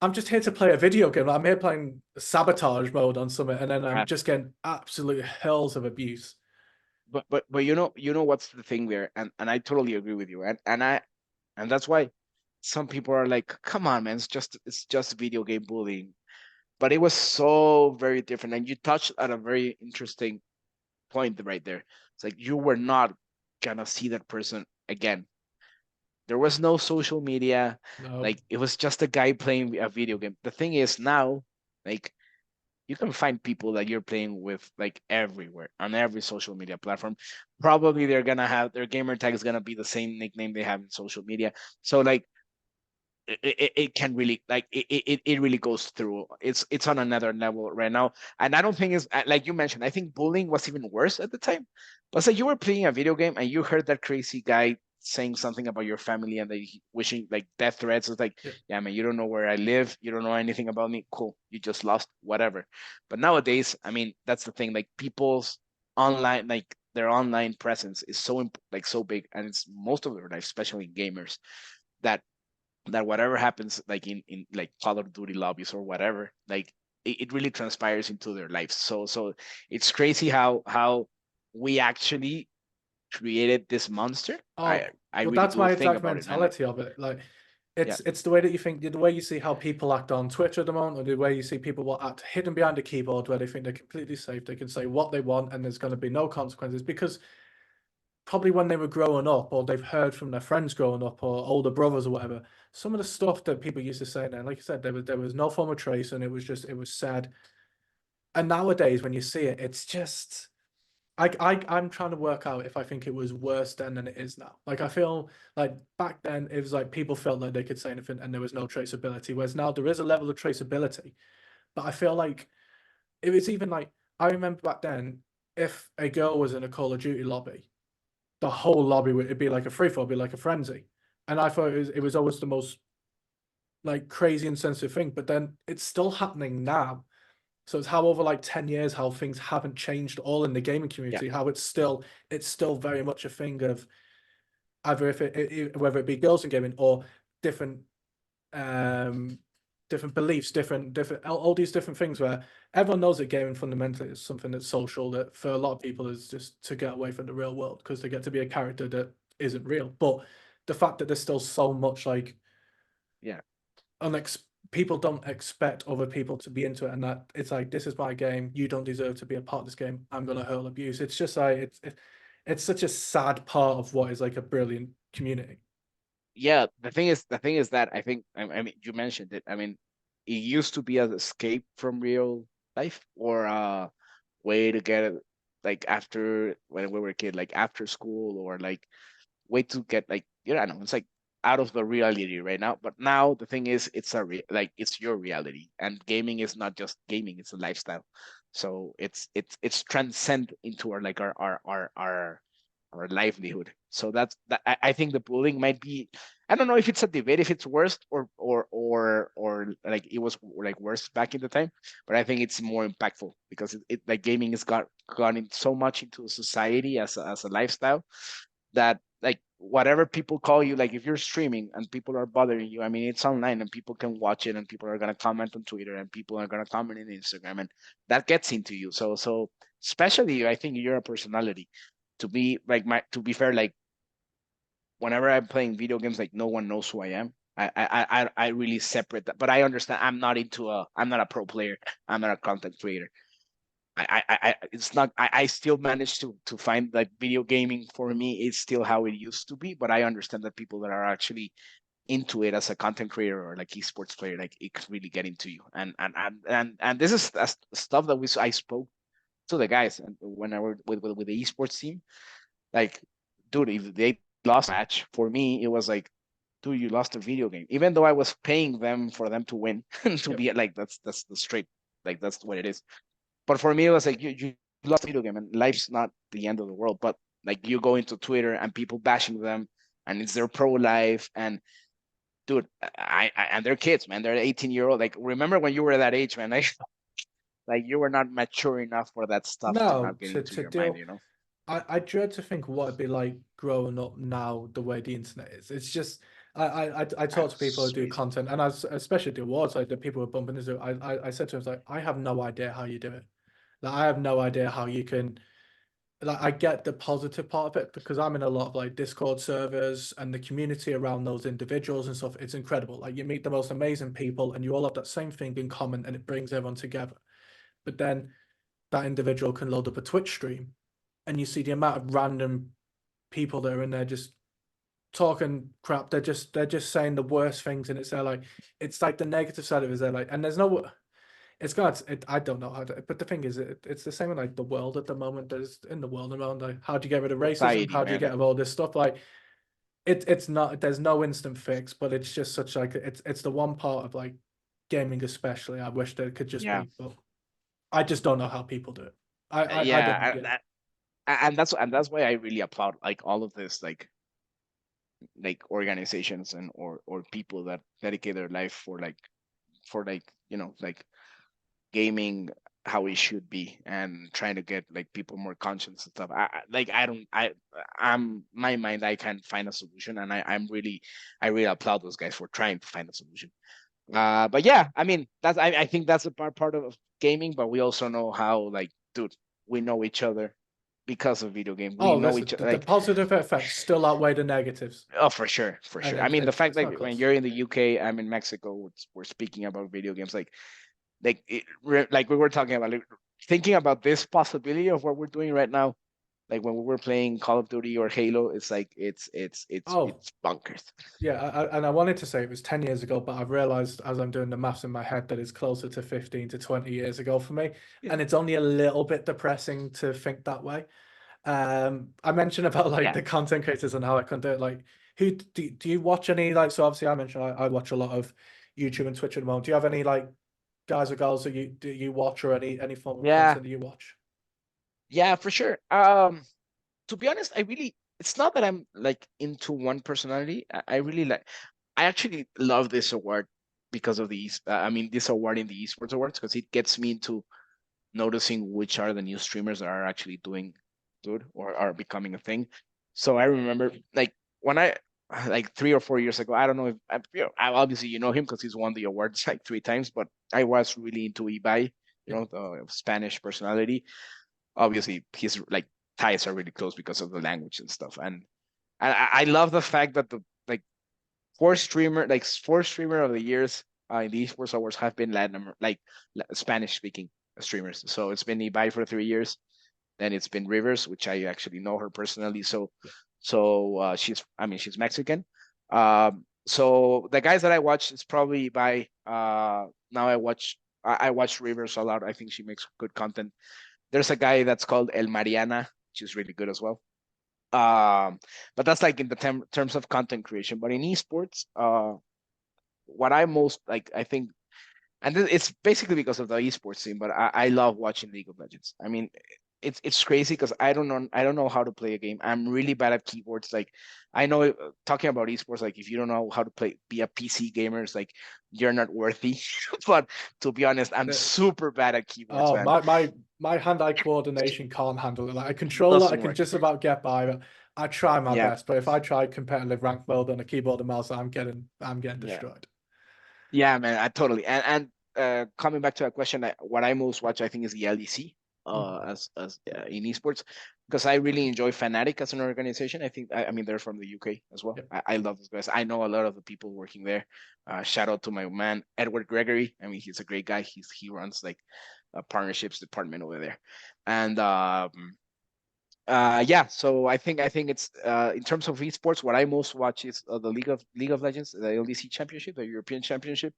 S1: I'm just here to play a video game. I'm here playing sabotage mode on something, and then I'm
S2: Uh,
S1: just getting absolute hells of abuse.
S2: but you know what's the thing there, and I totally agree with you, and that's why some people are like, come on, man, it's just video game bullying, but it was so very different, and you touched at a very interesting point right there. It's like you were not gonna see that person again. There was no social media.
S1: No,
S2: Like it was just a guy playing a video game. The thing is now, like you can find people that you're playing with like everywhere on every social media platform. Probably they're gonna have their gamer tag is gonna be the same nickname they have in social media. So like it can really like it really goes through. It's on another level right now, and I don't think it's like you mentioned. I think bullying was even worse at the time. But say you were playing a video game and you heard that crazy guy saying something about your family and they wishing like death threats. It's like,
S1: yeah.
S2: yeah, man, you don't know where I live, you don't know anything about me. Cool, you just lost, whatever. But nowadays, I mean, that's the thing. Like people's online, like their online presence is so like so big, and it's most of their life, especially in gamers, that whatever happens like in like Call of Duty lobbies or whatever, like it really transpires into their lives. So it's crazy how we actually created this monster. I
S1: Oh,
S2: I
S1: but
S2: really
S1: that's
S2: do
S1: my
S2: think
S1: exact
S2: about it, man. Like
S1: mentality of it. Like,
S2: yeah,
S1: it's the way that you think, the way you see how people act on Twitter at the moment, or the way you see people will act hidden behind a keyboard, where they think they're completely safe, they can say what they want, and there's going to be no consequences. Because probably when they were growing up, or they've heard from their friends growing up, or older brothers or whatever, some of the stuff that people used to say, then, like you said, there was no form of trace, and it was said. And nowadays, when you see it, it's just I'm trying to work out if I think it was worse then than it is now. Like I feel like back then it was like people felt like they could say anything and there was no traceability, whereas now there is a level of traceability. But I feel like it was even like I remember back then, if a girl was in a Call of Duty lobby, the whole lobby would it'd be like a free for all, be like a frenzy. And I thought it was always the most like crazy and sensitive thing. But then it's still happening now. So it's how over like 10 years how things haven't changed all in the gaming
S2: yeah,
S1: community, how it's still very much a thing of either if whether it be girls in gaming or different um different beliefs, different all these different things where everyone knows that gaming fundamentally is something that's social, that for a lot of people is just to get away from the real world because they get to be a character that isn't real. But the fact that there's still so much like
S2: Yeah.
S1: people don't expect other people to be into it, and that it's like, this is my game, you don't deserve to be a part of this game, I'm gonna hurl abuse. It's just like it's such a sad part of what is like a brilliant community.
S2: Yeah, the thing is that I mean, you mentioned it. I mean, it used to be an escape from real life, or a way to get it, like after when we were a kid, like after school, or like way to get like, you know, I don't know, it's like out of the reality right now. But now the thing is, it's like it's your reality, and gaming is not just gaming; it's a lifestyle. So it's transcend into our like our livelihood. So that's that. I think the bullying might be. I don't know if it's a debate, if it's worse or like it was like worse back in the time, but I think it's more impactful because it like gaming has gone in so much into society as a lifestyle that like whatever people call you, like if you're streaming and people are bothering you, I mean it's online and people can watch it and people are gonna comment on Twitter and people are gonna comment in Instagram and that gets into you. So especially I think you're a personality. To be like my to be fair, like whenever I'm playing video games, like no one knows who I am. I really separate that, but I understand I'm not a pro player. I'm not a content creator. It's not I still manage to find like video gaming for me is still how it used to be, but I understand that people that are actually into it as a content creator or like esports player, like it could really get into you. And this is stuff that I spoke to the guys and when I were with the esports team, like, dude, if they lost a match, for me, it was like, dude, you lost a video game. Even though I was paying them for them to win, to
S1: Yep.
S2: be like, that's the straight, like that's what it is. But for me, it was like you lost a video game, and life's not the end of the world. But like you go into Twitter and people bashing them, and it's their pro life, and dude, and they're kids, man. They're 18-year-old. Like, remember when you were that age, man? Like you were not mature enough for that stuff to
S1: No,
S2: not get into
S1: to
S2: your mind,
S1: deal.
S2: you know?
S1: I dread to think what it'd be like growing up now, the way the internet is. It's just I talk to people who
S2: That's
S1: do
S2: crazy.
S1: content, and especially the awards, like the people who are bumping into. I said to him, like, I have no idea how you do it. Like, I have no idea how you can. Like, I get the positive part of it because I'm in a lot of like Discord servers and the community around those individuals and stuff. It's incredible. Like, you meet the most amazing people, and you all have that same thing in common, and it brings everyone together. But then that individual can load up a Twitch stream, and you see the amount of random people that are in there just talking crap. They're just saying the worst things, and it's like the negative side of it is there, like, and there's no. It's got I don't know how to, but the thing is, it's the same in like the world at the moment. There's in the world around, like, how do you get rid of racism?
S2: Society,
S1: How do you get
S2: man.
S1: rid of all this stuff? Like, it's not, there's no instant fix, but it's just such like it's the one part of like gaming especially I wish there could just
S2: Yeah.
S1: be, but I just don't know how people do it. I don't
S2: Yeah,
S1: get it.
S2: and that's why I really applaud like all of this like organizations and or people that dedicate their life for like you know like gaming how it should be and trying to get like people more conscious and stuff. Like I don't I'm my mind I can't find a solution and I really applaud those guys for trying to find a solution. But yeah, I mean that's I think that's a part of gaming, but we also know how like dude we know each other because of video game. We
S1: Oh,
S2: know
S1: listen,
S2: each other
S1: the
S2: like
S1: positive effects still outweigh the negatives,
S2: oh for sure, for
S1: and
S2: sure. I mean the fact
S1: it's
S2: that
S1: not
S2: when
S1: close.
S2: you're in the UK, I'm in Mexico, we're speaking about video games like like we were talking about like, thinking about this possibility of what we're doing right now like when we were playing Call of Duty or Halo, it's like
S1: Oh,
S2: it's bonkers.
S1: yeah, and I wanted to say it was 10 years ago, but I've realized as I'm doing the maths in my head that it's closer to 15 to 20 years ago for me.
S2: Yeah.
S1: And it's only a little bit depressing to think that way. I mentioned about like
S2: Yeah.
S1: the content creators and how I can do it. Like, who do you watch any, like, so obviously I mentioned I watch a lot of YouTube and Twitch at the moment. Do you have any like guys or girls that you watch, or any form of
S2: Yeah.
S1: content that you watch?
S2: Yeah, for sure. To be honest, I really it's not that I'm like into one personality. I really like I actually love this award because of I mean this award in the esports awards because it gets me into noticing which are the new streamers that are actually doing good or are becoming a thing. So I remember like when like 3 or 4 years ago. I don't know if obviously you know him because he's won the awards like 3 times. But I was really into Ibai, the Spanish personality. Obviously, his like ties are really close because of the language and stuff. And I love the fact that the like four streamer of the years in the esports awards have been Spanish speaking streamers. So it's been Ibai for 3 years, then it's been Rivers, which I actually know her personally. So she's Mexican. So the guys that I watch is probably by now I watch Rivers a lot. I think she makes good content. There's a guy that's called El Mariana, which is really good as well. But that's like in the terms of content creation. But in esports, what I most like, I think, and it's basically because of the esports scene, but I love watching League of Legends. I mean, it's crazy because I don't know how to play a game. I'm really bad at keyboards. Like I know talking about esports, like if you don't know how to be a PC gamer, it's like you're not worthy. But to be honest, I'm super bad at keyboards,
S1: Oh,
S2: man.
S1: my hand-eye coordination can't handle it. Like a controller, I
S2: Doesn't
S1: can
S2: work.
S1: just about get by, but I try my
S2: Yeah,
S1: best. But if I try competitive rank mode on a keyboard and mouse, I'm getting
S2: yeah.
S1: destroyed.
S2: Yeah, man, I totally. And coming back to that question, what I most watch, I think, is the LEC
S1: Mhm.
S2: as in esports because I really enjoy Fnatic as an organization. I mean they're from the UK as well.
S1: Yep.
S2: I love those guys. I know a lot of the people working there. Shout out to my man Edward Gregory. I mean he's a great guy. He runs like a partnerships department over there, and yeah. So I think it's in terms of esports, what I most watch is the League of Legends, the LEC Championship, the European Championship.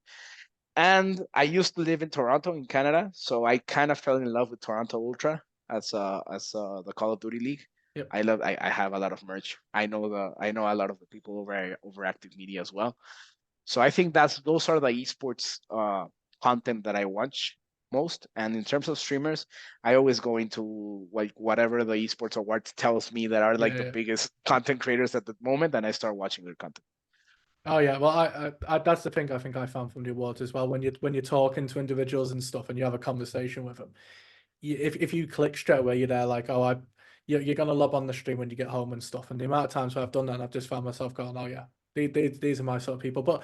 S2: And I used to live in Toronto, in Canada, so I kind of fell in love with Toronto Ultra as the Call of Duty League.
S1: Yep.
S2: I have a lot of merch. I know a lot of the people over Active Media as well. So I think those are the esports content that I watch most. And in terms of streamers, I always go into like whatever the esports awards tells me that are
S1: Yeah,
S2: like the
S1: yeah.
S2: biggest content creators at the moment, and I start watching their content.
S1: Oh yeah, well, I that's the thing I think I found from the awards as well. When you're talking to individuals and stuff, and you have a conversation with them, if you click straight away, you're there like, oh, you're gonna lob on the stream when you get home and stuff. And the amount of times where I've done that, and I've just found myself going, oh yeah, these are my sort of people. But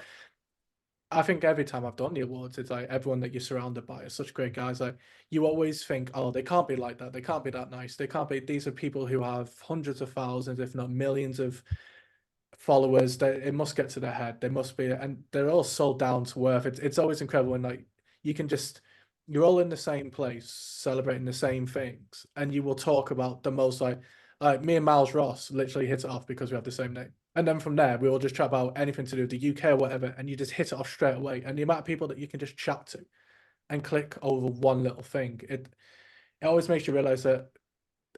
S1: I think every time I've done the awards, it's like everyone that you're surrounded by is such great guys. Like you always think, oh, they can't be like that. They can't be that nice. They can't be. These are people who have hundreds of thousands, if not millions, of followers. It must get to their head. They must be, and they're all so down to earth. It's always incredible when like you can just you're all in the same place, celebrating the same things, and you will talk about the most like me and Miles Ross literally hit it off because we have the same name. And then from there, we all just chat about anything to do with the UK or whatever, and you just hit it off straight away. And the amount of people that you can just chat to and click over one little thing, it always makes you realize that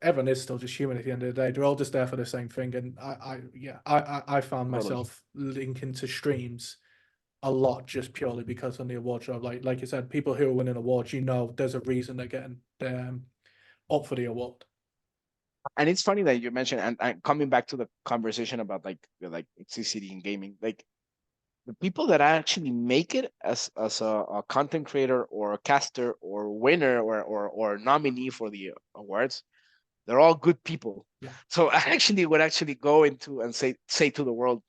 S1: everyone is still just human at the end of the day. They're all just there for the same thing. And I found
S2: Totally.
S1: myself linking to streams a lot just purely because on the award show, like you said, people who are winning awards, there's a reason they're getting up for the award.
S2: And it's funny that you mentioned, and coming back to the conversation about like toxicity in gaming, like the people that actually make it as a content creator or a caster or winner or nominee for the awards, they're all good people.
S1: Yeah,
S2: So I actually would actually go into and say to the world,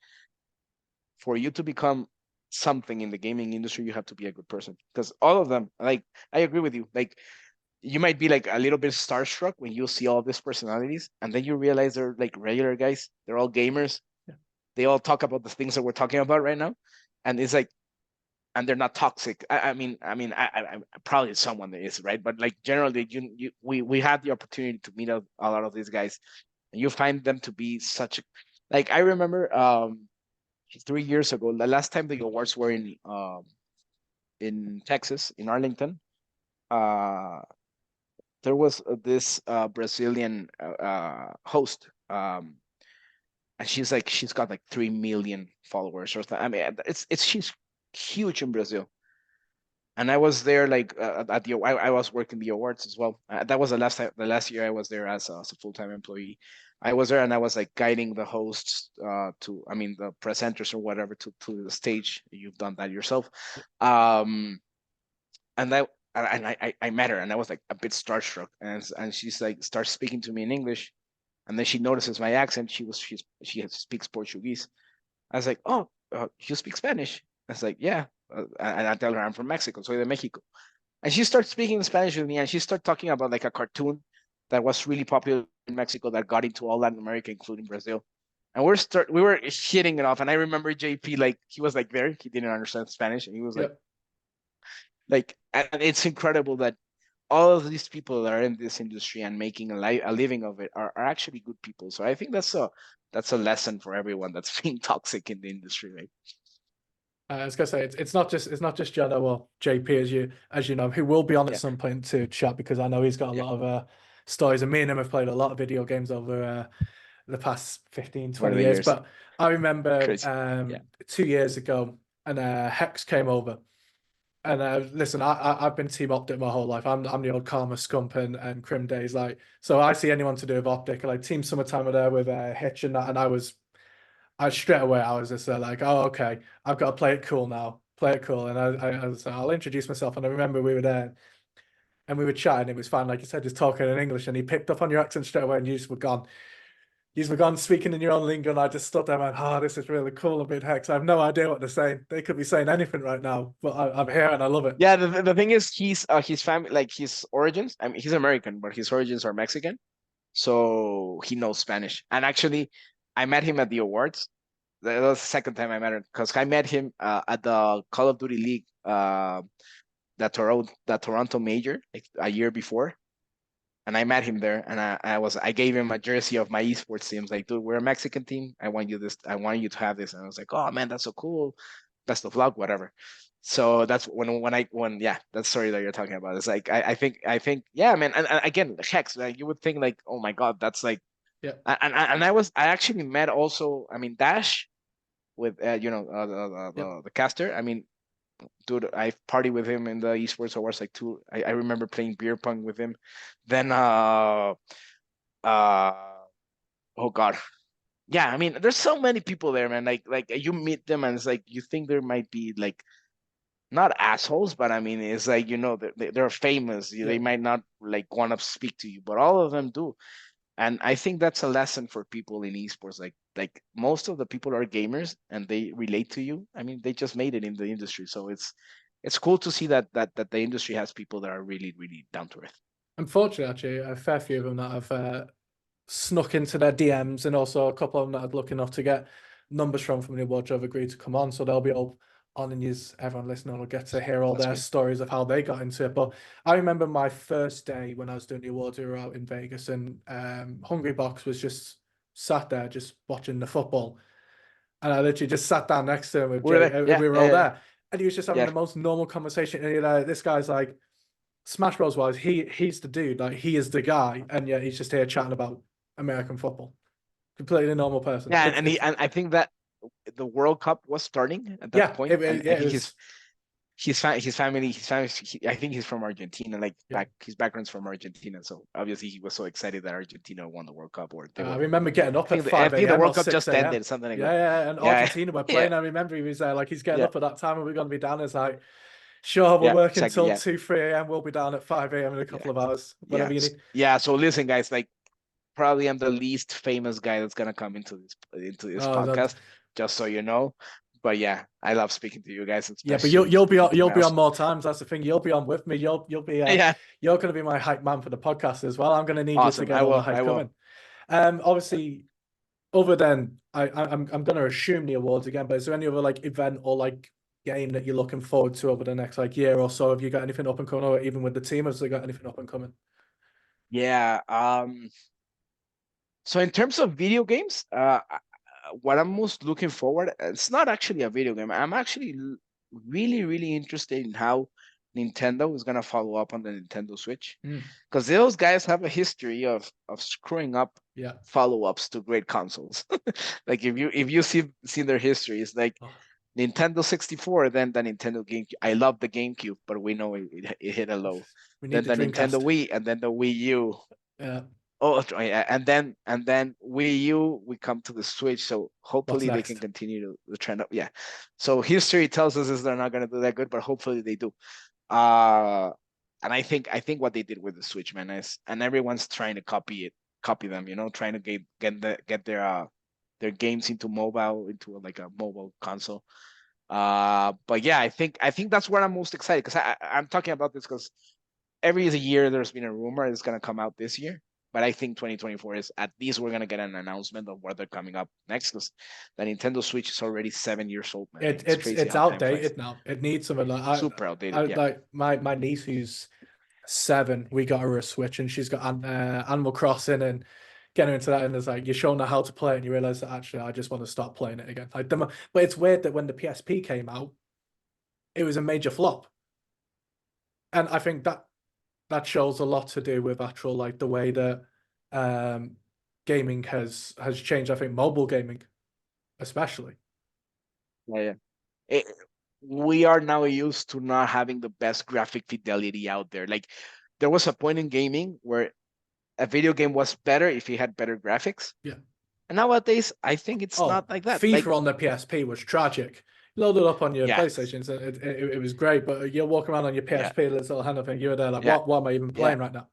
S2: for you to become something in the gaming industry, you have to be a good person. Because all of them, like I agree with you, like you might be like a little bit starstruck when you see all these personalities, and then you realize they're like regular guys. They're all gamers.
S1: yeah,
S2: They all talk about the things that we're talking about right now, and it's like, and they're not toxic. I probably someone that is right, but like generally, we had the opportunity to meet a lot of these guys, and you find them to be such. Like I remember, 3 years ago, the last time the awards were in Texas, in Arlington. Uh, there was this Brazilian host, and she's got like 3 million followers or something. I mean, she's huge in Brazil. And I was there like at I was working the awards as well. That was the last year I was there as a full time employee. I was there and I was like guiding the hosts I mean the presenters or whatever to the stage. You've done that yourself. Um, and I met her and I was like a bit starstruck, and she's like starts speaking to me in English, and then she notices my accent. She speaks Portuguese, I was like, oh, you speak Spanish? I was like, yeah. And I tell her I'm from Mexico, soy de Mexico. And she started speaking Spanish with me, and she started talking about like a cartoon that was really popular in Mexico that got into all Latin America, including Brazil. And we were hitting it off. And I remember JP, like he was like there, he didn't understand Spanish, and he was
S1: Yep.
S2: and it's incredible that all of these people that are in this industry and making a living of it are actually good people. So I think that's a lesson for everyone that's being toxic in the industry, right?
S1: I was gonna say it's not just Jado or JP as you know, who will be on at
S2: Yeah,
S1: some point to chat, because I know he's got a
S2: yeah.
S1: lot of stories, and me and him have played a lot of video games over the past 15,
S2: Over
S1: 20
S2: the
S1: years.
S2: years,
S1: But I remember
S2: crazy. Yeah,
S1: 2 years ago, and Hex came over. And listen, I've been Team Optic my whole life. I'm the old Karma Scump and Crim days. Like, so I see anyone to do with Optic, like Team Summertime were there with Hitch and that, and I straight away I was just like, oh okay, I've got to play it cool now, play it cool, and I was like, I'll introduce myself. And I remember we were there and we were chatting. It was fine, like you said, just talking in English, and he picked up on your accent straight away, and you just were gone. You were gone speaking in your own lingo, and I just stood there and went, oh, this is really cool. A bit Hex. I have no idea what they're saying. They could be saying anything right now, but I'm here and I love it.
S2: yeah. The thing is, his family, like his origins. I mean, he's American, but his origins are Mexican, so he knows Spanish. And actually, I met him at the awards. That was the second time I met him because I met him at the Call of Duty League, that Toronto major like a year before, and I met him there, and I gave him a jersey of my esports team. I was like, dude, we're a Mexican team. I want you this. I want you to have this. And I was like, oh man, that's so cool. Best of luck, whatever. So that's when yeah, that story that you're talking about. It's like I think yeah, man. And again, Hex, like you would think like, oh my god, that's like,
S1: Yeah.
S2: and I actually met also. I mean, Dash with
S1: Yep.
S2: the caster. I mean, dude, I party with him in the esports awards like two. I remember playing beer pong with him. Then uh oh god. Yeah, I mean, there's so many people there, man. Like you meet them and it's like you think there might be like not assholes, but I mean, it's like they're famous. They
S1: Yep.
S2: might not like want to speak to you, but all of them do. And I think that's a lesson for people in esports. Like most of the people are gamers and they relate to you. I mean, they just made it in the industry, so it's cool to see that the industry has people that are really really down to earth.
S1: Unfortunately, actually, a fair few of them that have snuck into their DMs, and also a couple of them that I'd lucky enough to get numbers from the awards have agreed to come on. So they'll be all on, and everyone listening will get to hear all
S2: That's
S1: their
S2: great.
S1: stories of how they got into it. But I remember my first day when I was doing the awards. We were out in Vegas, and Hungry Box was just sat there just watching the football. And I literally just sat down next to him with
S2: We're
S1: Jay,
S2: there.
S1: and
S2: Yeah,
S1: we were
S2: yeah,
S1: all
S2: yeah,
S1: there. And he was just having
S2: yeah.
S1: the most normal conversation. And this guy's like, Smash Bros. Wise, he's the dude, like he is the guy, and yet he's just here chatting about American football. Completely normal person.
S2: Yeah,
S1: It's
S2: and I think that the World Cup was starting at that
S1: yeah,
S2: point, and I
S1: yeah, it
S2: think
S1: was
S2: his family, I think he's from Argentina. Like
S1: yeah.
S2: his background's from Argentina, so obviously he was so excited that Argentina won the World Cup, or they
S1: I
S2: were.
S1: remember getting
S2: I
S1: up at
S2: think I
S1: 5
S2: think the
S1: a.m. or
S2: World Cup just
S1: 6 a.m.
S2: ended, something like
S1: Yeah,
S2: that.
S1: yeah, and
S2: Yeah,
S1: Argentina were
S2: yeah,
S1: playing. I remember he was like he's getting
S2: yeah,
S1: up at that time, and we're going to be down. It's like, sure, we're
S2: yeah,
S1: working
S2: exactly.
S1: till
S2: Yeah,
S1: 2, 3 a.m. We'll be down at 5 a.m. in a
S2: yeah,
S1: couple of hours,
S2: yeah,
S1: whatever you need.
S2: yeah. So listen, guys, like probably I'm the least famous guy that's gonna come into this
S1: Oh, that,
S2: podcast, just so you know. But yeah, I love speaking to you guys,
S1: yeah, but
S2: especially speaking to
S1: you'll be
S2: Mouse.
S1: on more times. That's the thing. You'll be on with me. You'll be
S2: Yeah,
S1: you're going to be my hype man for the podcast as well. I'm going to need you to
S2: awesome.
S1: get
S2: I
S1: all the
S2: will.
S1: hype
S2: I will.
S1: coming. Obviously, other than I'm going to assume the awards again, but is there any other like event or like game that you're looking forward to over the next like year or so? Have you got anything up and coming, or even with the team, has they got anything up and coming?
S2: Yeah. So in terms of video games, what I'm most looking forward, it's not actually a video game. I'm actually really, really interested in how Nintendo is gonna follow up on the Nintendo Switch,
S1: Mm,
S2: because those guys have a history of screwing up
S1: yeah.
S2: follow-ups to great consoles. Like if you see their history, it's like
S1: Oh,
S2: Nintendo 64, then the Nintendo GameCube. I love the GameCube, but we know it hit a low.
S1: we need
S2: Then
S1: the
S2: the Nintendo
S1: Dreamcast.
S2: Wii, and then the Wii U.
S1: Yeah.
S2: Oh, yeah, and then Wii U, we come to the Switch. So
S1: What's
S2: hopefully they can
S1: next?
S2: continue the trend up. Yeah. So history tells us is they're not gonna do that good, but hopefully they do. Uh and I think what they did with the Switch, man, is and everyone's trying to copy them, trying to get their their games into mobile, into like a mobile console. But yeah, I think that's where I'm most excited, because I'm talking about this because every year there's been a rumor it's gonna come out this year. But I think 2024 is, at least we're gonna get an announcement of what they're coming up next, because the Nintendo Switch is already 7 years old, man. Like, it's crazy
S1: It's
S2: how time flies.
S1: outdated now. It needs something like
S2: Super
S1: I
S2: outdated. Yeah.
S1: like my niece who's 7. We got her a Switch and she's got Animal Crossing and getting her into that. And it's like you're showing her how to play, and you realize that actually I just want to stop playing it again. Like, but it's weird that when the PSP came out, it was a major flop, and I think that shows a lot to do with actual like the way that um gaming has changed. I think mobile gaming, especially.
S2: Yeah. Yeah. It, we are now used to not having the best graphic fidelity out there. Like, there was a point in gaming where a video game was better if it had better graphics.
S1: Yeah.
S2: And nowadays, I think it's
S1: Oh,
S2: not like that. Like,
S1: FIFA on the PSP was tragic. Load it up on your
S2: yeah,
S1: PlayStation, so it was great. But you're walking around on your
S2: yeah,
S1: PSP, this little hand thing, you're there like,
S2: yeah,
S1: what am I even
S2: yeah,
S1: playing right now?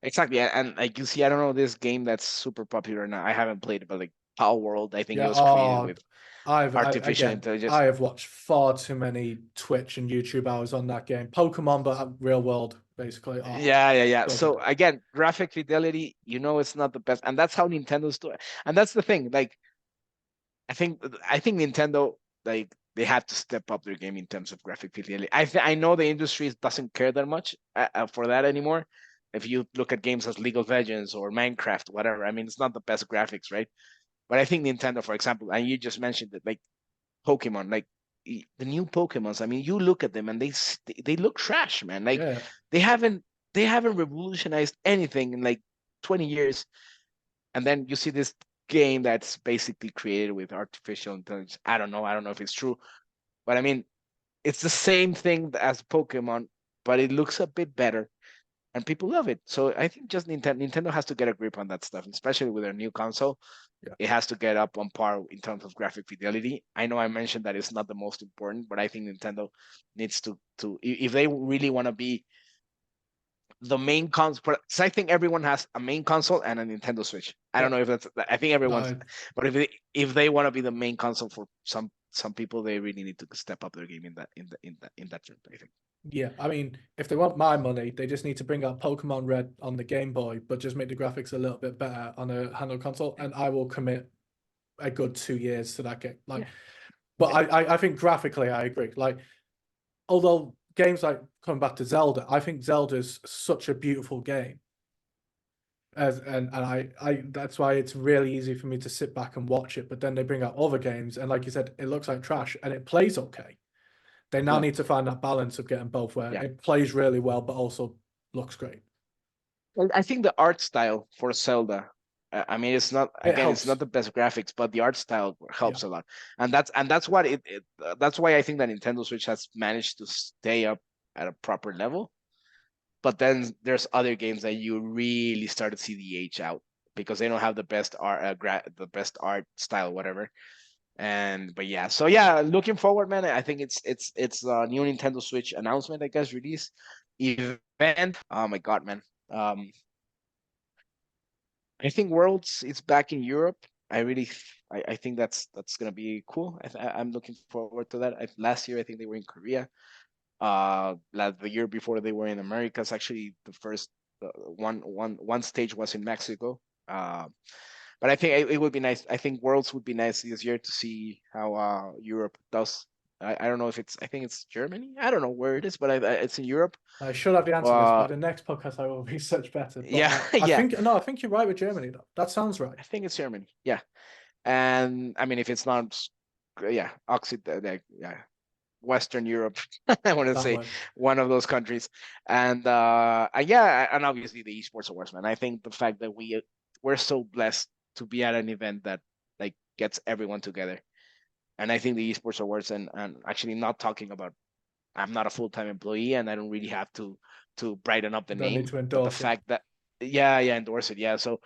S2: exactly. And like, you see, I don't know this game that's super popular now. I haven't played it, but like Power World, I think it
S1: Yeah.
S2: was created
S1: Oh,
S2: with artificial
S1: again,
S2: intelligence.
S1: I have watched far too many Twitch and YouTube hours on that game. Pokemon, but real world, basically. Oh,
S2: Yeah, yeah, yeah.
S1: so good.
S2: So again, graphic fidelity, it's not the best, and that's how Nintendo's doing. And that's the thing. Like, I think Nintendo, like, they have to step up their game in terms of graphic fidelity. I know the industry doesn't care that much for that anymore. If you look at games as League of Legends or Minecraft, whatever, I mean, it's not the best graphics, right? But I think Nintendo, for example, and you just mentioned it, like Pokemon, like the new Pokemons. I mean, you look at them and they look trash, man. Like,
S1: Yeah.
S2: they haven't they haven't revolutionized anything in like 20 years, and then you see this game that's basically created with artificial intelligence. I don't know if it's true, but I mean, it's the same thing as Pokemon, but it looks a bit better, and people love it. So I think just Nintendo has to get a grip on that stuff, especially with their new console.
S1: Yeah.
S2: It has to get up on par in terms of graphic fidelity. I know I mentioned that it's not the most important, but I think Nintendo needs if they really want to be the main console. Because I think everyone has a main console and a Nintendo Switch. I don't
S1: Yeah.
S2: know if that's. I think everyone's.
S1: No,
S2: But if they want to be the main console for some people, they really need to step up their game in that term, I think.
S1: yeah. I mean, if they want my money, they just need to bring out Pokemon Red on the Game Boy, but just make the graphics a little bit better on a handheld console, and I will commit a good 2 years to that game. Like,
S2: Yeah.
S1: but I think graphically I agree. Like, although games like coming back to Zelda, I think Zelda's such a beautiful game. And I that's why it's really easy for me to sit back and watch it. But then they bring out other games, and like you said, it looks like trash and it plays okay. They now
S2: Yeah.
S1: need to find that balance of getting both where
S2: Yeah.
S1: it plays really well but also looks great.
S2: Well, I think the art style for Zelda. I mean,
S1: It
S2: it's not
S1: helps.
S2: the best graphics, but the art style
S1: Yeah.
S2: helps a lot, and that's what that's why I think that Nintendo Switch has managed to stay up at a proper level. But then there's other games that you really start to see the age out, because they don't have the best art, the best art style, whatever. And but yeah, so yeah, looking forward, man. I think it's a new Nintendo Switch announcement, I guess, release event. Oh my god, man. Um, I think Worlds is back in Europe. I think that's gonna be cool. I'm looking forward to that. Last year, I think they were in Korea. Like the year before, they were in Americas. Actually, the first one stage was in Mexico. But I think it would be nice. I think Worlds would be nice this year to see how Europe does. I don't know if it's. I think it's Germany. I don't know where it is, but it's in Europe.
S1: I should have the answer to this by
S2: Uh,
S1: the next podcast. I will research better. But
S2: yeah,
S1: I
S2: yeah.
S1: think no, I think you're right with Germany though. That sounds right.
S2: I think it's Germany. Yeah, and I mean, if it's not, yeah, yeah, Western Europe. I want to
S1: That
S2: say
S1: way.
S2: one of those countries, and yeah, and obviously the esports awards, man. I think the fact that we're so blessed to be at an event that like gets everyone together, and I think the esports awards, and actually not talking about, I'm not a full time employee, and I don't really have to brighten up the
S1: Don't need
S2: name,
S1: to
S2: but the
S1: endorse it.
S2: fact that, yeah, endorse it, yeah. So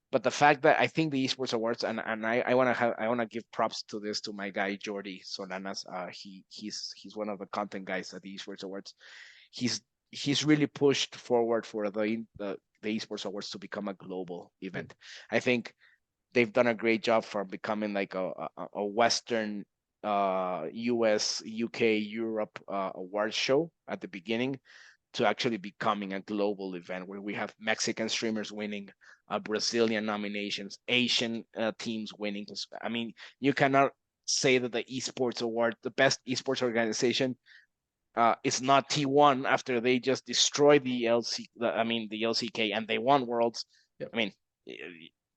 S2: but the fact that I think the esports awards, and I want to give props to this to my guy Jordi Solanas. He's one of the content guys at the esports awards. He's he's really pushed forward for the esports awards to become a global
S1: Yeah.
S2: event. I think they've done a great job from becoming like a Western US, UK, Europe award show at the beginning to actually becoming a global event where we have Mexican streamers winning, Brazilian nominations, Asian teams winning. I mean, you cannot say that the esports award, the best esports organization, is not T1 after they just destroyed the LCK, and they won Worlds.
S1: Yep.
S2: I mean,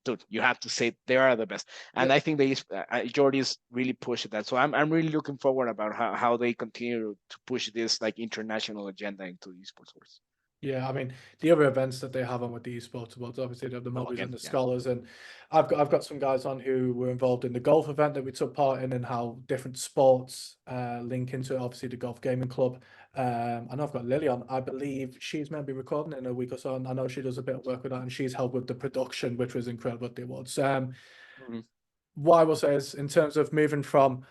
S2: dude, you have to say they are the best. And
S1: Yep.
S2: I think Jordy's really pushed that. So I'm really looking forward about how they continue to push this like international agenda into esports wars.
S1: Yeah, I mean the other events that they have on with the esports awards, obviously they have the
S2: Oh,
S1: Mobbies and
S2: again,
S1: the
S2: yeah.
S1: Scholars, and I've got some guys on who were involved in the golf event that we took part in, and how different sports link into obviously the golf gaming club. I know I've got Lily on. I believe she's maybe recording in a week or so, and I know she does a bit of work with that, and she's helped with the production, which was incredible at the awards.
S2: Mhm.
S1: What I will say is, in terms of moving from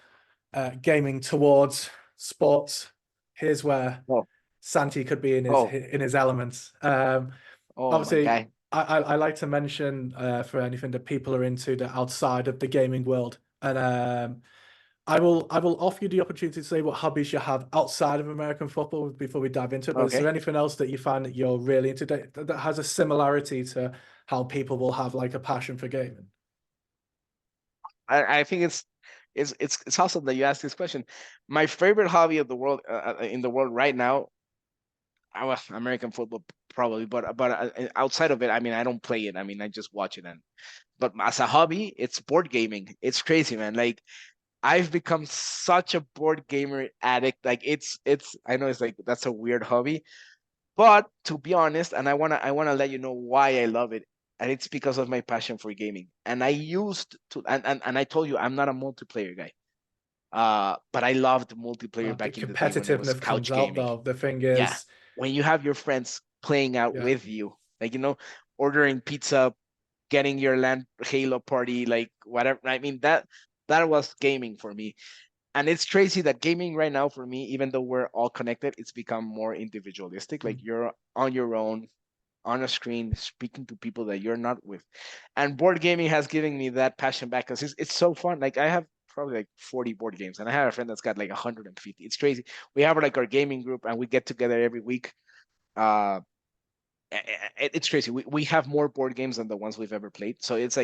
S1: gaming towards sports, here's where
S2: Oh,
S1: Santi could be
S2: oh,
S1: in his elements.
S2: oh my
S1: Obviously,
S2: guy.
S1: I like to mention for anything that people are into that outside of the gaming world, and I will offer you the opportunity to say what hobbies you have outside of American football before we dive into it. But is there
S2: Okay.
S1: anything else that you find that you're really into that has a similarity to how people will have like a passion for gaming?
S2: I think it's awesome that you asked this question. My favorite hobby of the world in the world right now, American football probably, but outside of it, I mean, I don't play it. I mean, I just watch it. And but as a hobby, it's board gaming. It's crazy, man. Like I've become such a board gamer addict. Like it's I know it's like that's a weird hobby, but to be honest, and I wanna let you know why I love it. And it's because of my passion for gaming. And I used to and I told you I'm not a multiplayer guy. But I loved multiplayer
S1: The
S2: back in the day when it was
S1: competitiveness comes
S2: couch
S1: out
S2: gaming.
S1: though. The thing
S2: Yeah.
S1: is,
S2: When you have your friends playing out
S1: yeah.
S2: with you, like ordering pizza, getting your LAN Halo party, like whatever. I mean that was gaming for me. And it's crazy that gaming right now for me, even though we're all connected, it's become more individualistic. Like
S1: Mm.
S2: you're on your own, on a screen, speaking to people that you're not with. And board gaming has given me that passion back because it's so fun. Like I have probably like 40 board games, and I have a friend that's got like 150. It's crazy. We have like our gaming group, and we get together every week. Uh, it's crazy. We have more board games than the ones we've ever played. So it's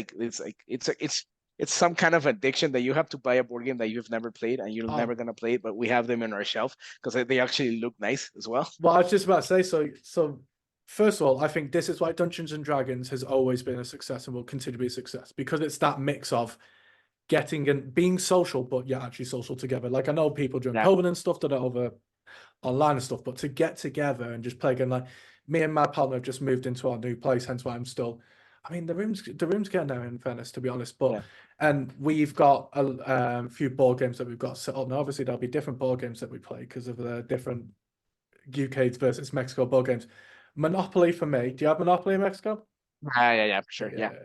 S2: some kind of addiction that you have to buy a board game that you've never played and you're never
S1: Oh,
S2: gonna play it, but we have them in our shelf because they actually look nice as well.
S1: well, I was just about to say, so first of all, I think this is why Dungeons and Dragons has always been a success and will continue to be a success, because it's that mix of getting and being social, but yeah, actually social together. Like I know people during
S2: Yeah,
S1: COVID and stuff that are over online and stuff, but to get together and just play again, like me and my partner have just moved into our new place, hence why I'm still. I mean, the room's getting there, in fairness, to be honest. But
S2: yeah,
S1: and we've got a few board games that we've got set up now. Obviously, there'll be different board games that we play because of the different UK versus Mexico board games. Monopoly for me. Do you have Monopoly in Mexico?
S2: yeah, for sure.
S1: Yeah.
S2: Yeah,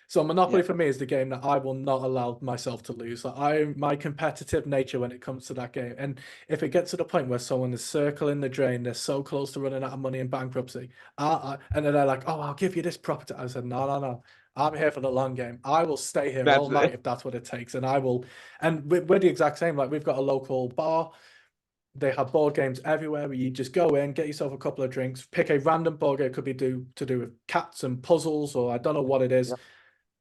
S1: So Monopoly
S2: yeah,
S1: for me is the game that I will not allow myself to lose. Like my competitive nature when it comes to that game. And if it gets to the point where someone is circling the drain, they're so close to running out of money in bankruptcy, and then they're like, "Oh, I'll give you this property." I said, "No, no, no. I'm here for the long game. I will stay here all
S2: that's
S1: night
S2: it.
S1: if that's what it takes." And I will. And we're the exact same. Like we've got a local bar. They have board games everywhere where you just go in, get yourself a couple of drinks, pick a random board game. It could be to do with cats and puzzles, or I don't know what it is,
S2: Yeah,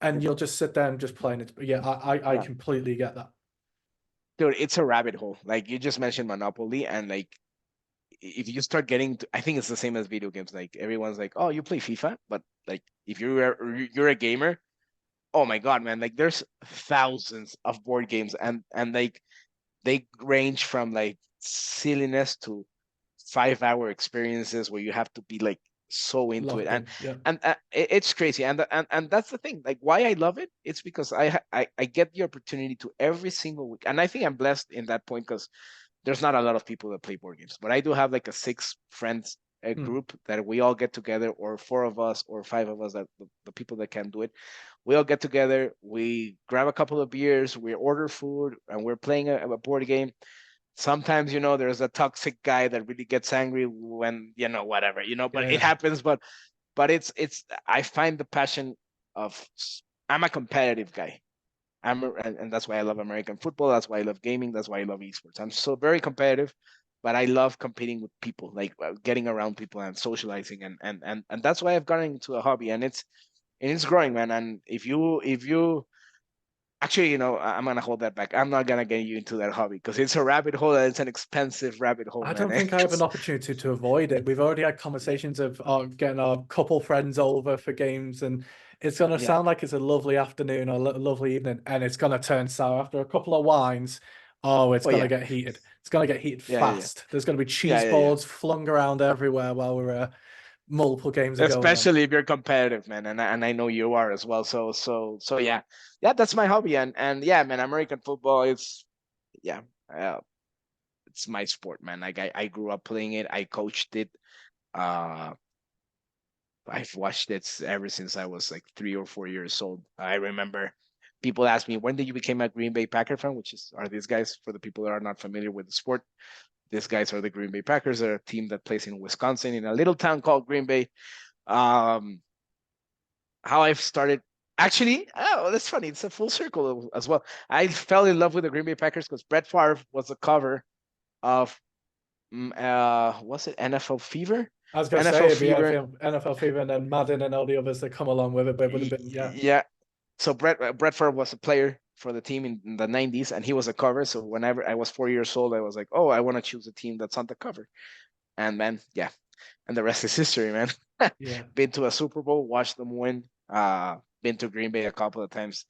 S1: and you'll just sit there and just playing it. But yeah, I
S2: yeah.
S1: completely get that.
S2: Dude, it's a rabbit hole. Like you just mentioned Monopoly, and like if you start getting to, I think it's the same as video games. Like everyone's like, "Oh, you play FIFA," but like if you're a gamer, oh my god, man! Like there's thousands of board games, and like they range from like silliness to 5 hour experiences where you have to be like so into it.
S1: Locked in. Yeah.
S2: And it's crazy. And that's the thing, like why I love it. It's because I get the opportunity to every single week, and I think I'm blessed in that point because there's not a lot of people that play board games, but I do have like a 6 friends a
S1: Hmm.
S2: group that we all get together, or 4 of us or 5 of us, that the people that can do it, we all get together, we grab a couple of beers, we order food, and we're playing a board game. Sometimes there's a toxic guy that really gets angry when whatever, but it
S1: Yeah.
S2: happens. But it's I find the passion of I'm a competitive guy. And that's why I love American football. That's why I love gaming. That's why I love esports. I'm so very competitive, but I love competing with people, like getting around people and socializing, and that's why I've gotten into a hobby, and it's growing, man. And if you actually, I'm gonna hold that back. I'm not gonna get you into that hobby because it's a rabbit hole and it's an expensive rabbit hole,
S1: I
S2: man.
S1: don't think I have an opportunity to avoid it. We've already had conversations of getting our couple friends over for games, and it's going to
S2: Yeah.
S1: sound like it's a lovely afternoon or a lovely evening, and it's going to turn sour after a couple of wines. Oh, it's
S2: Oh
S1: going to
S2: yeah.
S1: get heated. It's going to get heated
S2: Yeah.
S1: fast. There's going to be
S2: Yeah.
S1: cheese
S2: Yeah. Yeah.
S1: boards flung around everywhere while we're multiple games are going on.
S2: Especially if you're competitive, man, and I know you are as well. So yeah, yeah, that's my hobby, and yeah, man, American football is yeah, uh, it's my sport, man. Like I grew up playing it, I coached it, uh, I've watched it ever since I was like 3 or 4 years old. I remember people ask me when did you become a Green Bay Packer fan, which are these guys for the people that are not familiar with the sport. These guys are the Green Bay Packers. They're a team that plays in Wisconsin in a little town called Green Bay. Um, how I've started. Actually, oh, that's funny. It's a full circle as well. I fell in love with the Green Bay Packers because Brett Favre was the cover of, what's it, NFL Fever?
S1: I was going to say
S2: NFL
S1: it'd be
S2: Fever.
S1: NFL Fever and then Madden and all the others that come along with it, but it would have been, yeah.
S2: Yeah. So Brett Favre was a player for the team in the 90s, and he was a cover. So whenever I was 4 years old, I was like, oh, I want to choose a team that's on the cover. And man, yeah, and the rest is history, man.
S1: Yeah.
S2: Been to a Super Bowl, watched them win. Been to Green Bay a couple of times.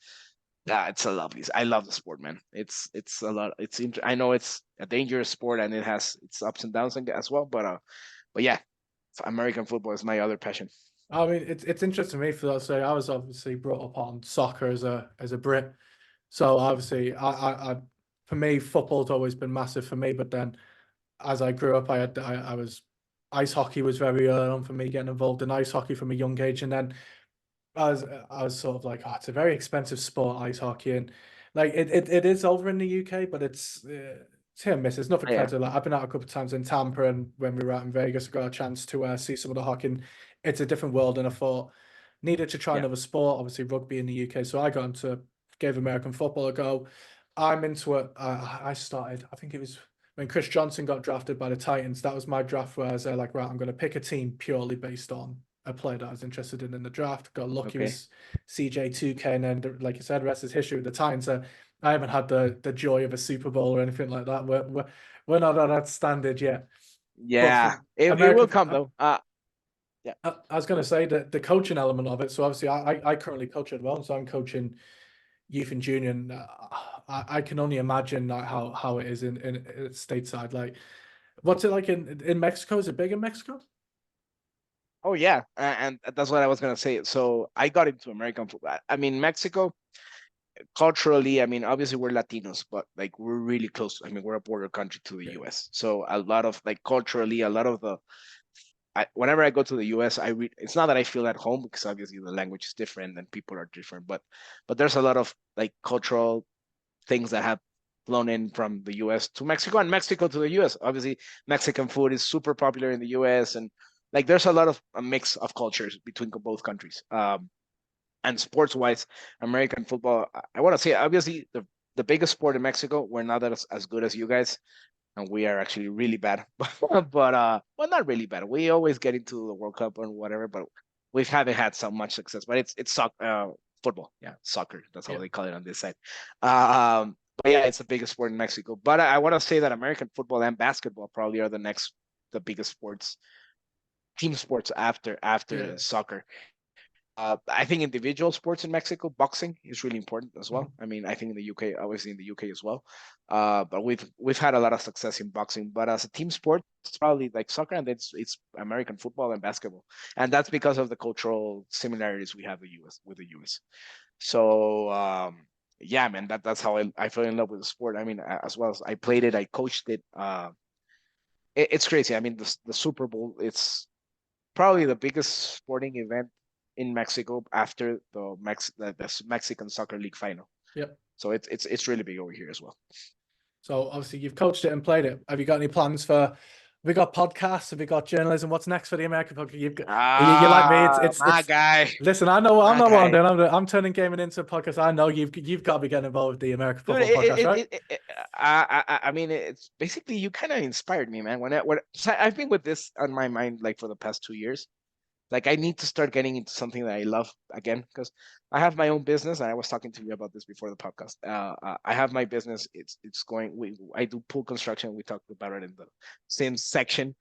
S2: Yeah, it's a lovely. I love the sport, man. It's a lot. I know it's a dangerous sport and it has its ups and downs as well. But yeah, American football is my other passion.
S1: I mean, it's interesting to me for that. So I was obviously brought up on soccer as a Brit. So obviously, I for me, football's always been massive for me. But then, as I grew up, I was ice hockey was very early on for me getting involved in ice hockey from a young age, and then I was sort of like, oh, it's a very expensive sport, ice hockey, and like it is over in the UK, but it's hit and miss. There's nothing
S2: Oh,
S1: compared
S2: yeah,
S1: to like I've been out a couple of times in Tampa, and when we were out in Vegas, I got a chance to see some of the hockey. And it's a different world, and I thought needed to try
S2: yeah,
S1: another sport. Obviously, rugby in the UK, so I got into gave American football a go. I'm into it. I started. I think it was when Chris Johnson got drafted by the Titans. That was my draft where I was like, right, I'm going to pick a team purely based on a player that I was interested in the draft. Got lucky
S2: okay,
S1: with CJ2K, and then like you said, rest is history with the Titans. I haven't had the joy of a Super Bowl or anything like that. We're not at that standard yet. But
S2: yeah.
S1: for
S2: It will
S1: American,
S2: come though. Yeah,
S1: I was going to say that the coaching element of it. So obviously, I currently coach as well. So I'm coaching youth and junior, and I can only imagine like how it is in stateside. Like, what's it like in Mexico? Is it big in Mexico?
S2: oh yeah, and that's what I was gonna say. So I got into American football. I mean, Mexico culturally, I mean, obviously we're Latinos, but like we're really close. I mean, we're a border country to the
S1: Yeah,
S2: U.S. So a lot of like culturally, a lot of whenever I go to the U.S., I read. It's not that I feel at home because obviously the language is different and people are different, but there's a lot of like cultural things that have flown in from the US to Mexico and Mexico to the US. Obviously, Mexican food is super popular in the US, and like there's a lot of a mix of cultures between both countries. And sports wise, American football, I want to say obviously the biggest sport in Mexico. We're not as good as you guys, and we are actually really bad. But well, not really bad. We always get into the World Cup or whatever, but we haven't had so much success. But it's football, yeah, soccer. That's how
S1: yeah,
S2: they call it on this side. But yeah, it's the biggest sport in Mexico. But I want to say that American football and basketball probably are the biggest sports, team sports after
S1: yeah.
S2: soccer. I think individual sports in Mexico, boxing is really important as
S1: Mhm.
S2: well. I mean, I think in the UK, obviously in the UK as well. But we've had a lot of success in boxing. But as a team sport, it's probably like soccer, and it's American football and basketball, and that's because of the cultural similarities we have with the US. So yeah, man, that's how I fell in love with the sport. I mean, as well as I played it, I coached it. It's crazy. I mean, the Super Bowl, it's probably the biggest sporting event in Mexico after the Mexican Soccer League final.
S1: Yep.
S2: So it's really big over here as well.
S1: So obviously you've coached it and played it. Have you got any plans for we got podcasts, have we got journalism? What's next for the American podcast? You like me?
S2: My guy,
S1: Listen, I know what I'm doing. I'm turning gaming into a podcast. I know you've got to be getting involved with the American
S2: dude.
S1: football podcast, right?
S2: I mean, it's basically you kind of inspired me, man. So I've been with this on my mind like for the past 2 years. Like I need to start getting into something that I love again because I have my own business, and I was talking to you about this before the podcast. I have my business. It's going. I do pool construction. We talked about it in the same section.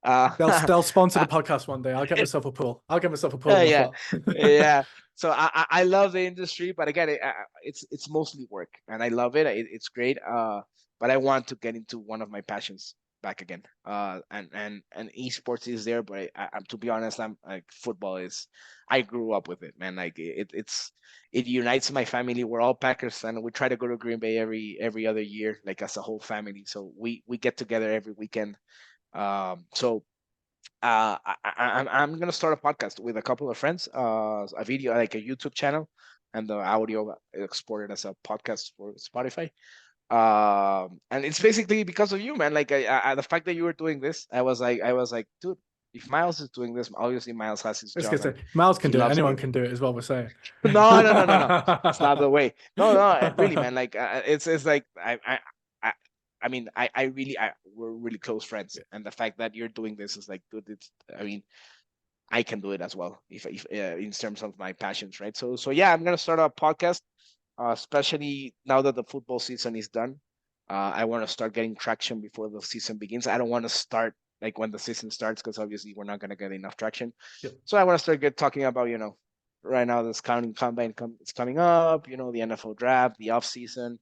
S1: They'll sponsor
S2: uh,
S1: the podcast one day. I'll get myself a pool. I'll get myself a pool in my
S2: yeah,
S1: flat.
S2: yeah. So I love the industry, but again, it's mostly work, and I love it. It's great. But I want to get into one of my passions back again. And esports is there, but I'm to be honest, I'm like football is. I grew up with it, man. Like it unites my family. We're all Packers, and we try to go to Green Bay every other year, like as a whole family. So we get together every weekend. So I'm gonna start a podcast with a couple of friends, a video like a YouTube channel, and the audio exported as a podcast for Spotify. And it's basically because of you, man. Like the fact that you were doing this, I was like, dude, if Miles is doing this, obviously Miles has his
S1: I was
S2: job
S1: gonna
S2: and
S1: say, Miles can
S2: he
S1: do it.
S2: loves
S1: Anyone
S2: it.
S1: can do it, is what we're saying.
S2: No. It's not the way. No, really, man. Like it's like I I mean, I really, we're really close friends, and the fact that you're doing this is like, dude, it's. I mean, I can do it as well if in terms of my passions, right? So yeah, I'm gonna start a podcast, especially now that the football season is done. I want to start getting traction before the season begins. I don't want to start like when the season starts because obviously we're not gonna get enough traction.
S1: Yep.
S2: So I want to start talking about right now the scouting combine is coming up. The NFL draft, the off season,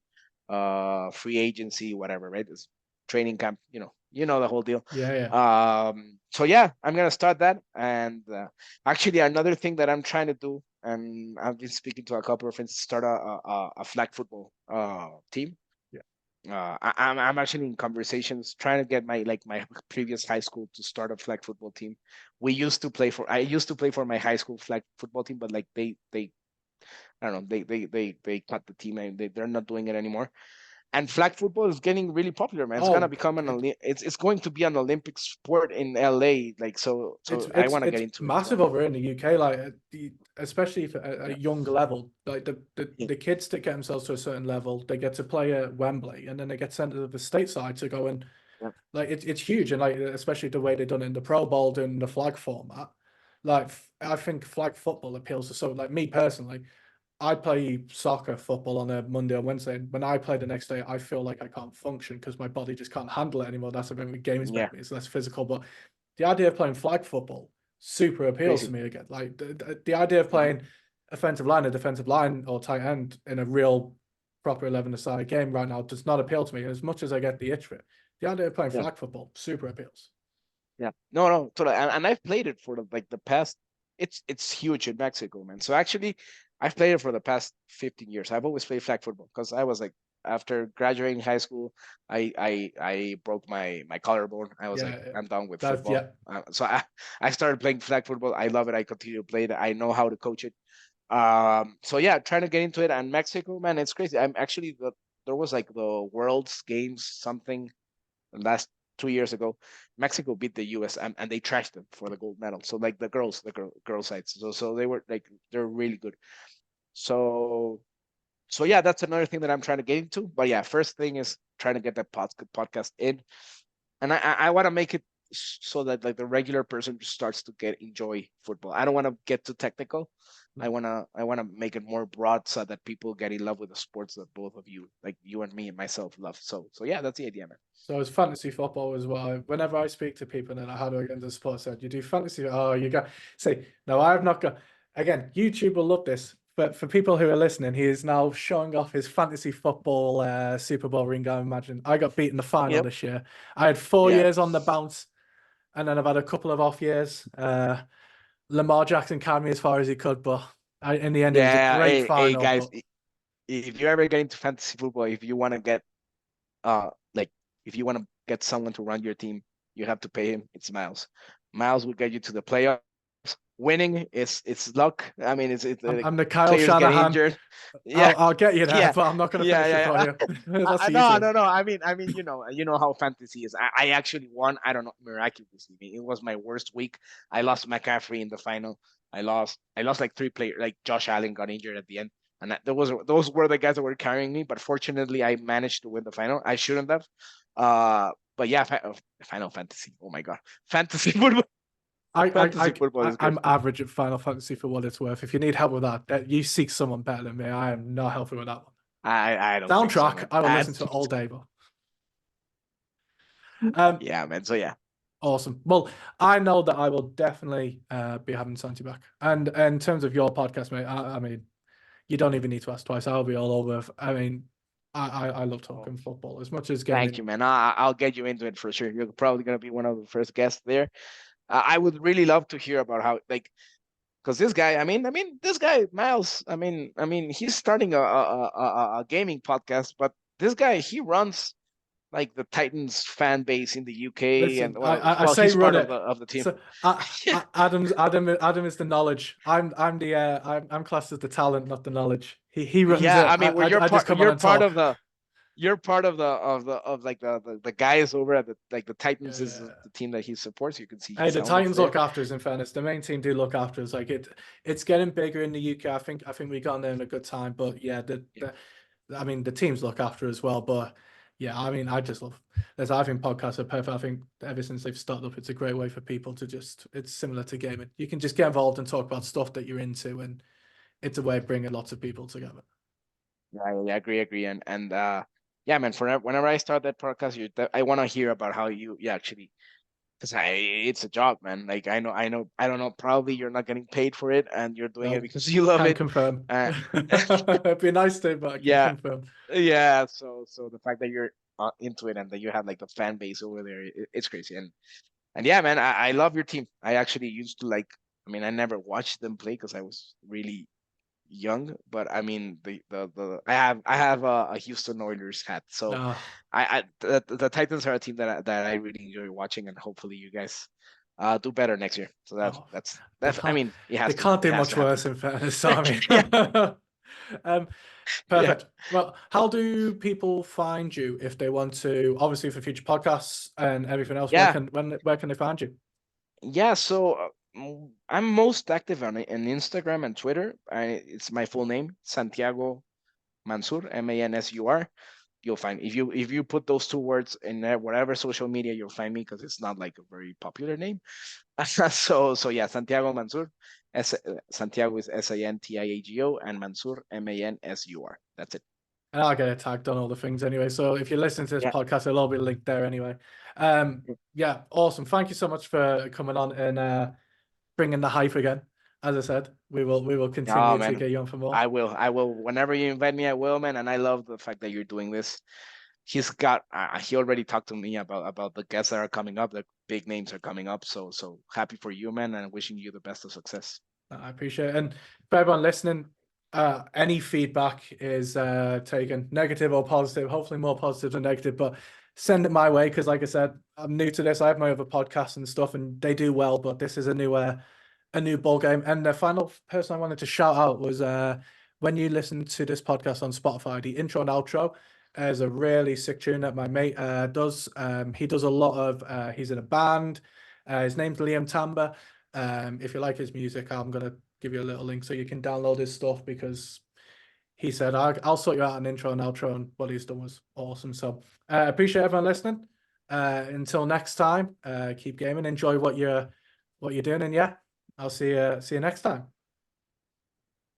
S2: free agency, whatever, right? This training camp. The whole deal.
S1: Yeah.
S2: So yeah, I'm gonna start that, and actually another thing that I'm trying to do, and I've been speaking to a couple of friends, start a flag football team.
S1: Yeah.
S2: I'm actually in conversations trying to get my previous high school to start a flag football team. I used to play for my high school flag football team, but like they I don't know, they cut the team, and they're not doing it anymore. And flag football is getting really popular, man. It's gonna
S1: Oh,
S2: become it's going to be an Olympic sport in LA. Like so I want to get
S1: it's
S2: into it as
S1: massive
S2: well.
S1: over in the UK, like especially for a
S2: Yeah.
S1: young level. Like
S2: Yeah.
S1: the kids that get themselves to a certain level, they get to play at Wembley, and then they get sent to the stateside to go and
S2: Yeah.
S1: like it's huge, and like especially the way they've done it in the Pro Bowl doing the flag format. Like I think flag football appeals to so like me personally. I play soccer, football on a Monday or Wednesday. And when I play the next day, I feel like I can't function because my body just can't handle it anymore. That's the thing with games,
S2: Yeah.
S1: maybe it's less physical. But the idea of playing flag football super appeals to
S2: Crazy.
S1: me again. Like the idea of playing offensive line, a defensive line, or tight end in a real proper 11-a-side game right now does not appeal to me as much as I get the itch for it. The idea of playing
S2: Yeah.
S1: flag football super appeals.
S2: Yeah. No. Totally. And I've played it for the past. It's huge in Mexico, man. So actually, I've played it for the past 15 years. I've always played flag football because I was like, after graduating high school, I broke my collarbone. I was like,
S1: Yeah,
S2: I'm done with
S1: that's
S2: football. So I started playing flag football. I love it. I continue to play it. I know how to coach it. So yeah, trying to get into it. And Mexico, man, it's crazy. I'm actually there was like the World's Games something last 2 years ago. Mexico beat the US, and they trashed them for the gold medal. So like the girl sides. So they were like they're really good. So yeah, that's another thing that I'm trying to get into. But yeah, first thing is trying to get that podcast in, and I want to make it so that like the regular person starts to enjoy football. I don't want to get too technical. I wanna make it more broad so that people get in love with the sports that both of you, like you and me and myself, love. So yeah, that's the idea, man.
S1: So it's fantasy football as well. Whenever I speak to people and I how do I get into sports, said you do fantasy. Oh, you got say no. I have not got. Again, YouTube will love this. But for people who are listening, he is now showing off his fantasy football Super Bowl ring. I imagine I got beat in the final
S2: Yep.
S1: this year. I had 4
S2: Yeah.
S1: years on the bounce, and then I've had a couple of off years. Lamar Jackson carried me as far as he could, but in the end, it was a
S2: Yeah.
S1: great
S2: Hey
S1: final.
S2: guys,
S1: But
S2: if you ever get into fantasy football, if you want to get like if you want to get someone to run your team, you have to pay him. It's Miles. Miles will get you to the playoffs. winning, it's luck. I mean, it's
S1: I'm the Kyle
S2: players get
S1: Shanahan.
S2: injured. Yeah,
S1: I'll get you there,
S2: yeah,
S1: but I'm not going to
S2: yeah,
S1: finish it
S2: yeah,
S1: for
S2: yeah.
S1: you. That's
S2: No,
S1: easy.
S2: no, no. I mean, you know how fantasy is. I actually won. I don't know, miraculously. It was my worst week. I lost McCaffrey in the final. I lost like 3 players. Like Josh Allen got injured at the end, and those were the guys that were carrying me. But fortunately, I managed to win the final. I shouldn't have. But yeah, Final Fantasy. Oh my God, fantasy football. Fantasy football is
S1: I'm
S2: good.
S1: average at Final Fantasy for what it's worth. If you need help with that, you seek someone better than me. I am not helping with that one.
S2: I don't think so,
S1: Soundtrack,
S2: man.
S1: I will listen to it all day, but
S2: Yeah, man. So yeah.
S1: awesome. Well, I know that I will definitely be having Santi back. And in terms of your podcast, mate, I mean, you don't even need to ask twice. I'll be all over. I mean, I love talking football as much as
S2: Thank you,
S1: gaming.
S2: man. I'll get you into it for sure. You're probably gonna be one of the first guests there. I would really love to hear about how, like, because this guy, this guy Miles, he's starting a gaming podcast, but this guy, he runs like the Titans fan base in the UK, and
S1: Listen, I say
S2: he's
S1: run
S2: part of
S1: it.
S2: the team.
S1: So Adam is the knowledge. I'm classed as the talent, not the knowledge. He runs
S2: Yeah,
S1: it.
S2: I mean, well,
S1: I just come on
S2: you're
S1: and
S2: part
S1: talk.
S2: of the guys over at the Titans is
S1: Yeah.
S2: the team that he supports. You can see
S1: Hey,
S2: his
S1: the
S2: helmets
S1: Titans
S2: there.
S1: look after us. In fairness, the main team do look after us. Like it's getting bigger in the UK. I think we got in there in a good time. But yeah, I mean, the teams look after as well. But yeah, I mean, I just love. I think podcasts are perfect. I think ever since they've started up, it's a great way for people to just. It's similar to gaming. You can just get involved and talk about stuff that you're into, and it's a way of bringing lots of people together.
S2: Yeah, I agree, and yeah, man. Whenever I start that podcast, I want to hear about how you actually, because it's a job, man. Like I don't know. Probably you're not getting paid for it, and you're doing it
S1: No,
S2: because you love
S1: can
S2: it.
S1: confirm.
S2: Uh,
S1: It'd be nice to, but I can
S2: yeah,
S1: confirm.
S2: yeah. So the fact that you're into it and that you have like the fan base over there, it's crazy. And yeah, man, I love your team. I actually used to like. I never watched them play because I was really young, but I mean the I have a Houston Oilers hat, so
S1: Ah,
S2: the Titans are a team that I really enjoy watching, and hopefully you guys do better next year. So
S1: oh, they
S2: that's I
S1: can't
S2: mean
S1: they can't
S2: it
S1: do
S2: has
S1: much
S2: to happen.
S1: worse in fairness. So I
S2: Yeah,
S1: mean, um,
S2: yeah,
S1: perfect. Well, how do people find you if they want to? Obviously, for future podcasts and everything else,
S2: yeah,
S1: where can they find you?
S2: yeah. So I'm most active on Instagram and Twitter. It's my full name, Santiago Mansur, Mansur. You'll find, if you put those 2 words in there, whatever social media, you'll find me, because it's not like a very popular name. So yeah, Santiago Mansur. Santiago is Santiago, and Mansur Mansur. That's it.
S1: And I'll get it tagged on all the things anyway. So if you're listening to this
S2: Yeah.
S1: podcast, it'll all be linked there anyway. Yeah, awesome. Thank you so much for coming on and bringing the hype again. As I said, we will
S2: Oh
S1: continue to
S2: man,
S1: get you on for more.
S2: I will. Whenever you invite me, I will, man. And I love the fact that you're doing this. He already talked to me about the guests that are coming up. The big names are coming up. So happy for you, man, and wishing you the best of success.
S1: I appreciate it. And for everyone listening, any feedback is taken, negative or positive, hopefully more positive than negative, but send it my way because, like I said, I'm new to this. I have my other podcasts and stuff, and they do well, but this is a new ball game. And the final person I wanted to shout out was when you listen to this podcast on Spotify, the intro and outro is a really sick tune that my mate does. He does a lot of, he's in a band. His name's Liam Tamba. If you like his music, I'm gonna give you a little link so you can download his stuff because he said I'll sort you out an intro and outro, and what he's done was awesome. So appreciate everyone listening. Until next time, keep gaming, enjoy what you're doing, and yeah, I'll see you next time.